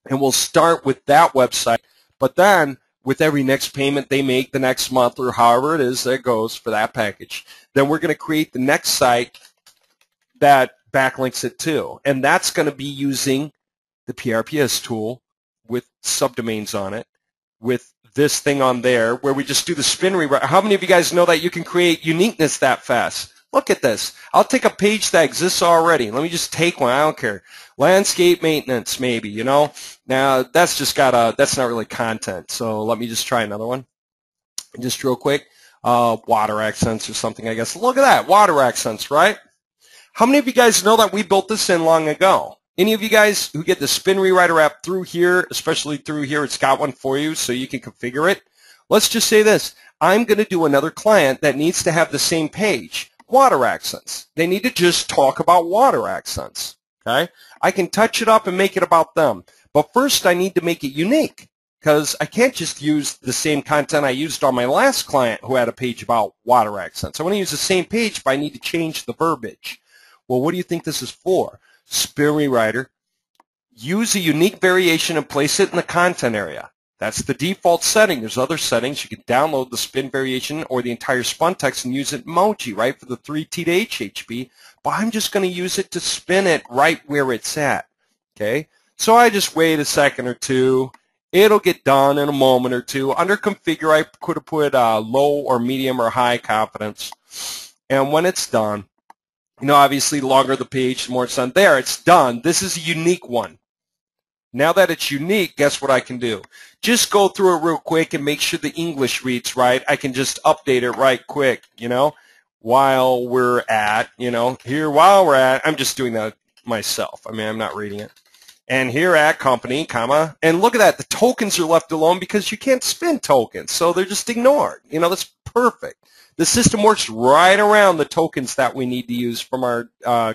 and we'll start with that website. But then, with every next payment they make the next month, or however it is that goes for that package, then we're going to create the next site that backlinks it too. And that's going to be using the PRPS tool with subdomains on it, with this thing on there, where we just do the spin rewrite. How many of you guys know that you can create uniqueness that fast? Look at this. I'll take a page that exists already. Let me just take one. I don't care. Landscape maintenance, maybe, you know. Now, that's just that's not really content. So let me just try another one. Just real quick. Water accents or something, I guess. Look at that. Water accents, right? How many of you guys know that we built this in long ago? Any of you guys who get the spin rewriter app through here, especially through here, it's got one for you so you can configure it. Let's just say this. I'm going to do another client that needs to have the same page. Water accents. They need to just talk about water accents. Okay? I can touch it up and make it about them. But first I need to make it unique, because I can't just use the same content I used on my last client who had a page about water accents. I want to use the same page, but I need to change the verbiage. Well, what do you think this is for? Spin rewriter. Use a unique variation and place it in the content area. That's the default setting. There's other settings. You can download the spin variation or the entire spun text and use it emoji, right, for the 3T to HHB. But I'm just going to use it to spin it right where it's at, okay? So I just wait a second or two. It'll get done in a moment or two. Under configure, I could have put low or medium or high confidence. And when it's done, you know, obviously the longer the page, the more it's done. There, it's done. This is a unique one. Now that it's unique, guess what I can do? Just go through it real quick and make sure the English reads right. I can just update it right quick, you know, while we're at, you know, here while we're at, I'm just doing that myself. I mean, I'm not reading it. And here at company, comma, and look at that. The tokens are left alone because you can't spin tokens, so they're just ignored. You know, that's perfect. The system works right around the tokens that we need to use from our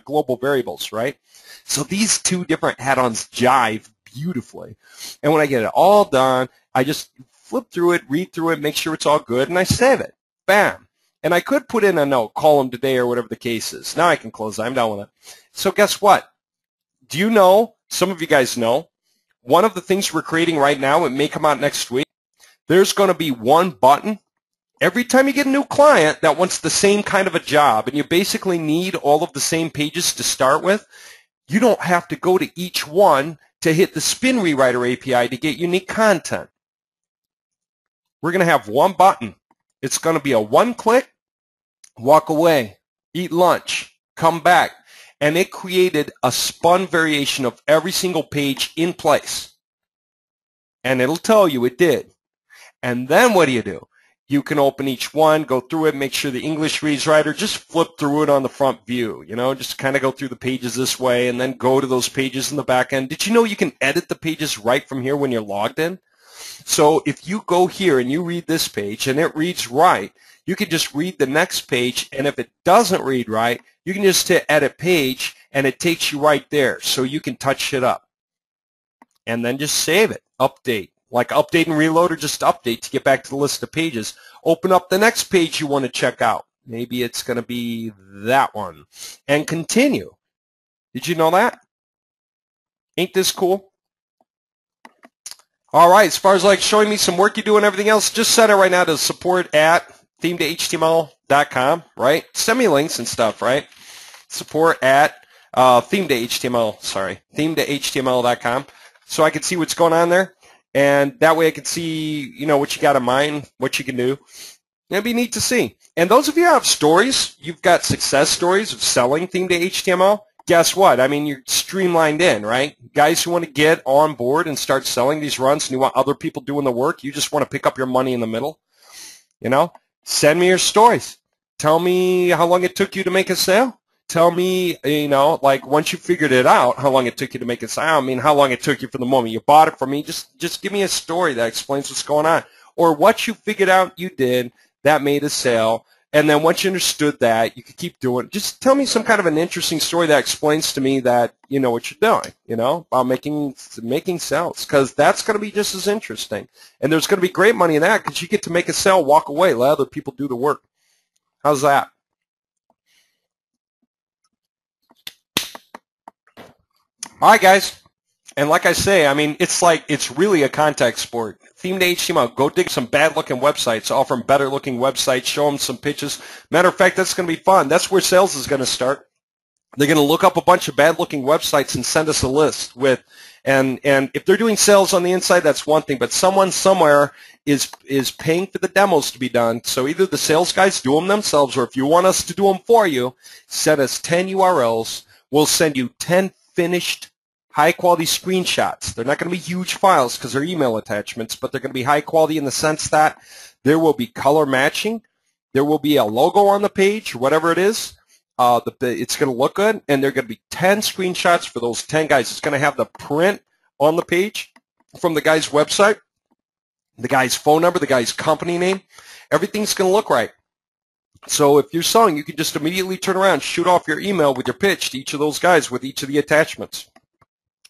global variables, right? So these two different add-ons jive beautifully. And when I get it all done, I just flip through it, read through it, make sure it's all good, and I save it. Bam. And I could put in a note, call them today or whatever the case is. Now I can close it. I'm done with it. So guess what? Do you know, some of you guys know, one of the things we're creating right now, it may come out next week, there's going to be one button. Every time you get a new client that wants the same kind of a job and you basically need all of the same pages to start with, you don't have to go to each one to hit the Spin Rewriter API to get unique content. We're going to have one button. It's going to be a one-click, walk away, eat lunch, come back. And it created a spun variation of every single page in place. And it'll tell you it did. And then what do? You can open each one, go through it, make sure the English reads right, or just flip through it on the front view. You know, just kind of go through the pages this way and then go to those pages in the back end. Did you know you can edit the pages right from here when you're logged in? So if you go here and you read this page and it reads right, you can just read the next page, and if it doesn't read right, you can just hit edit page and it takes you right there. So you can touch it up. And then just save it, update. Like update and reload, or just update to get back to the list of pages. Open up the next page you want to check out. Maybe it's going to be that one. And continue. Did you know that? Ain't this cool? All right, as far as like showing me some work you do and everything else, just send it right now to support@theme2html.com, right? Send me links and stuff, right? Theme2html.com, so I can see what's going on there. And that way I can see, you know, what you got in mind, what you can do. It'd be neat to see. And those of you who have stories, you've got success stories of selling Theme2HTML, guess what? I mean, you're streamlined in, right? Guys who want to get on board and start selling these runs and you want other people doing the work, you just want to pick up your money in the middle, you know? Send me your stories. Tell me how long it took you to make a sale. Tell me, you know, like once you figured it out, how long it took you to make it. I mean, how long it took you from the moment you bought it from me. Just give me a story that explains what's going on. Or what you figured out you did that made a sale. And then once you understood that, you could keep doing it. Just tell me some kind of an interesting story that explains to me that you know what you're doing, you know, about making sales. Because that's going to be just as interesting. And there's going to be great money in that because you get to make a sale, walk away, let other people do the work. How's that? All right, guys, and like I say, I mean, it's really a contact sport. Theme2HTML, go dig some bad-looking websites, offer them better-looking websites, show them some pitches. Matter of fact, that's going to be fun. That's where sales is going to start. They're going to look up a bunch of bad-looking websites and send us a list with, and if they're doing sales on the inside, that's one thing, but someone somewhere is paying for the demos to be done. So either the sales guys do them themselves, or if you want us to do them for you, send us 10 URLs. We'll send you 10 finished high-quality screenshots. They're not going to be huge files because they're email attachments, but they're going to be high quality in the sense that there will be color matching, there will be a logo on the page, whatever it is. It's going to look good, and there are going to be 10 screenshots for those 10 guys. It's going to have the print on the page from the guy's website, the guy's phone number, the guy's company name. Everything's going to look right. So if you're selling, you can just immediately turn around, shoot off your email with your pitch to each of those guys with each of the attachments.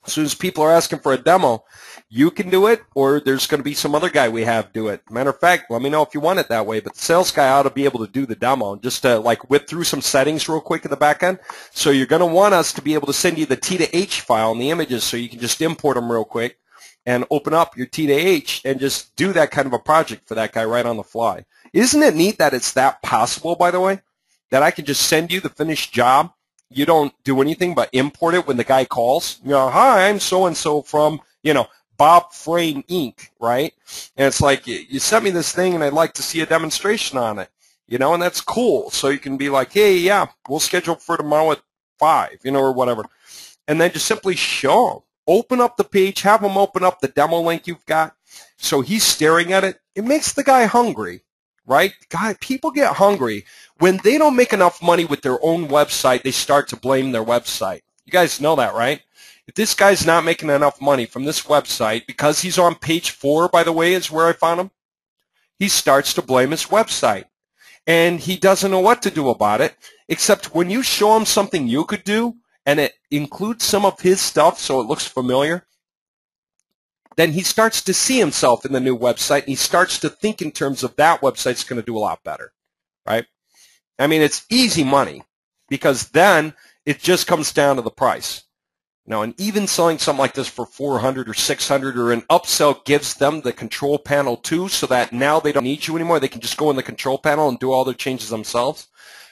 As soon as people are asking for a demo, you can do it, or there's going to be some other guy we have do it. Matter of fact, let me know if you want it that way, but the sales guy ought to be able to do the demo, just to like whip through some settings real quick in the back end. So you're going to want us to be able to send you the T to H file and the images so you can just import them real quick. and open up your T2H and just do that kind of a project for that guy right on the fly. Isn't it neat that it's that possible, by the way, that I can just send you the finished job? You don't do anything but import it when the guy calls. You know, hi, I'm so-and-so from, you know, Bob Frame Inc., right? And it's like, you sent me this thing and I'd like to see a demonstration on it, you know, and that's cool. So you can be like, hey, yeah, we'll schedule for tomorrow at 5, you know, or whatever. And then just simply show him. Open up the page, have him open up the demo link you've got. So he's staring at it. It makes the guy hungry, right? People get hungry. When they don't make enough money with their own website, they start to blame their website. You guys know that, right? If this guy's not making enough money from this website, because he's on page 4, by the way, is where I found him, he starts to blame his website. And he doesn't know what to do about it, except when you show him something you could do, and it includes some of his stuff so it looks familiar, then he starts to see himself in the new website, and he starts to think in terms of that website's going to do a lot better, right? I mean, it's easy money, because then it just comes down to the price. Now, and even selling something like this for $400 or $600 or an upsell gives them the control panel too, so that now they don't need you anymore. They can just go in the control panel and do all their changes themselves.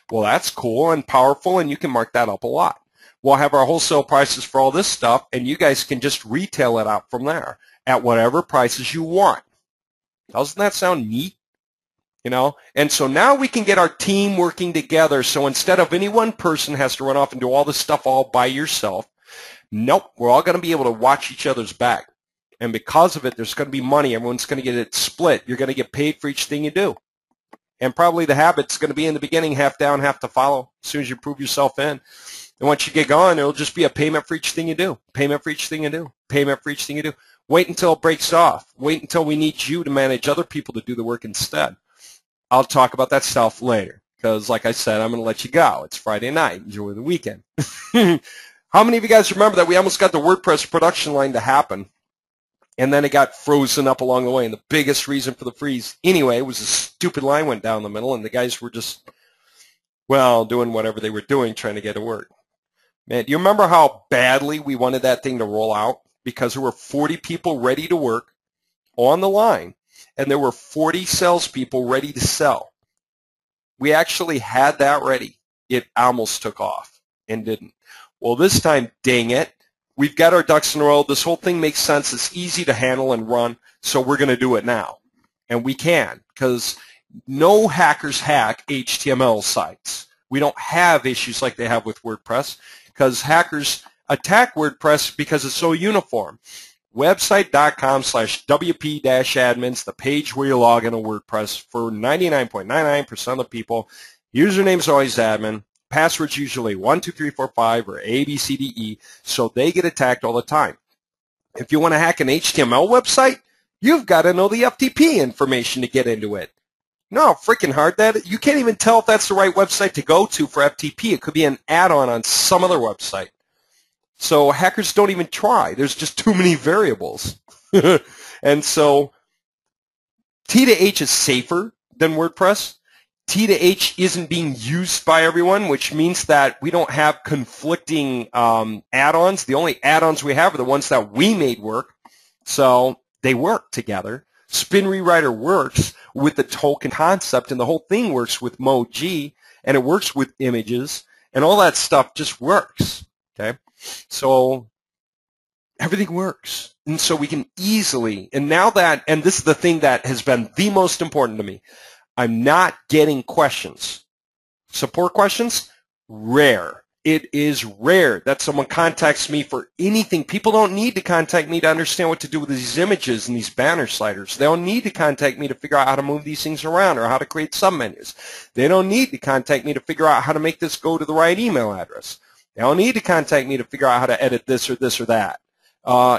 Well, that's cool and powerful, and you can mark that up a lot. We'll have our wholesale prices for all this stuff, and you guys can just retail it out from there at whatever prices you want. Doesn't that sound neat? You know, and so now we can get our team working together. So instead of any one person has to run off and do all this stuff all by yourself, nope, we're all going to be able to watch each other's back. And because of it, there's going to be money. Everyone's going to get it split. You're going to get paid for each thing you do. And probably the habit's going to be in the beginning, half down, half to follow, as soon as you prove yourself in. And once you get going, it'll just be a payment for each thing you do, payment for each thing you do, payment for each thing you do. Wait until it breaks off. Wait until we need you to manage other people to do the work instead. I'll talk about that stuff later because, like I said, I'm going to let you go. It's Friday night. Enjoy the weekend. How many of you guys remember that we almost got the WordPress production line to happen, and then it got frozen up along the way? And the biggest reason for the freeze, anyway, was a stupid line went down the middle, and the guys were just, well, doing whatever they were doing, trying to get it work. Man, do you remember how badly we wanted that thing to roll out? Because there were 40 people ready to work on the line, and there were 40 salespeople ready to sell. We actually had that ready. It almost took off and didn't. Well, this time, dang it, we've got our ducks in a row. This whole thing makes sense. It's easy to handle and run, so we're going to do it now. And we can, because no hackers hack HTML sites. We don't have issues like they have with WordPress, because hackers attack WordPress because it's so uniform. Website.com/WP-admins, the page where you log into WordPress for 99.99% of the people. Username's always admin. Password's usually 1, 2, 3, 4, 5 or A, B, C, D, E, so they get attacked all the time. If you want to hack an HTML website, you've got to know the FTP information to get into it. You know how freaking hard that is? You can't even tell if that's the right website to go to for FTP. It could be an add-on on some other website. So hackers don't even try. There's just too many variables. And so T2H is safer than WordPress. T2H isn't being used by everyone, which means that we don't have conflicting add-ons. The only add-ons we have are the ones that we made work. So they work together. Spin Rewriter works with the token concept, and the whole thing works with Moji, and it works with images, and all that stuff just works. Okay? So everything works. And so we can easily, and now that, and this is the thing that has been the most important to me, I'm not getting questions. Support questions? Rare. It is rare that someone contacts me for anything. People don't need to contact me to understand what to do with these images and these banner sliders. They don't need to contact me to figure out how to move these things around or how to create submenus. They don't need to contact me to figure out how to make this go to the right email address. They don't need to contact me to figure out how to edit this or this or that.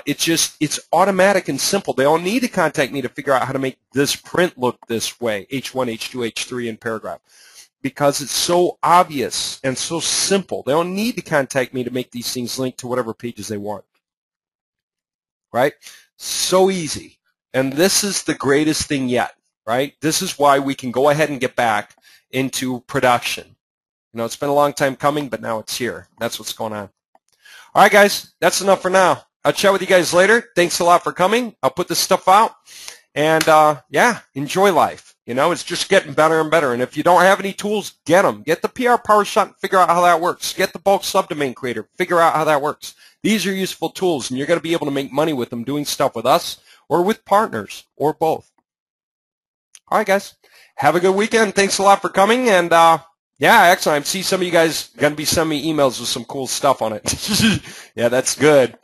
It's automatic and simple. They don't need to contact me to figure out how to make this print look this way, H1, H2, H3 in paragraph, because it's so obvious and so simple. They don't need to contact me to make these things link to whatever pages they want, right? So easy. And this is the greatest thing yet, right? This is why we can go ahead and get back into production. You know, it's been a long time coming, but now it's here. That's what's going on. All right, guys, that's enough for now. I'll chat with you guys later. Thanks a lot for coming. I'll put this stuff out. And, yeah, enjoy life. You know, it's just getting better and better. And if you don't have any tools, get them. Get the PR Power Shot and figure out how that works. Get the bulk subdomain creator. Figure out how that works. These are useful tools, and you're going to be able to make money with them doing stuff with us or with partners or both. All right, guys. Have a good weekend. Thanks a lot for coming. And, yeah, excellent. I see some of you guys going to be sending me emails with some cool stuff on it. Yeah, that's good.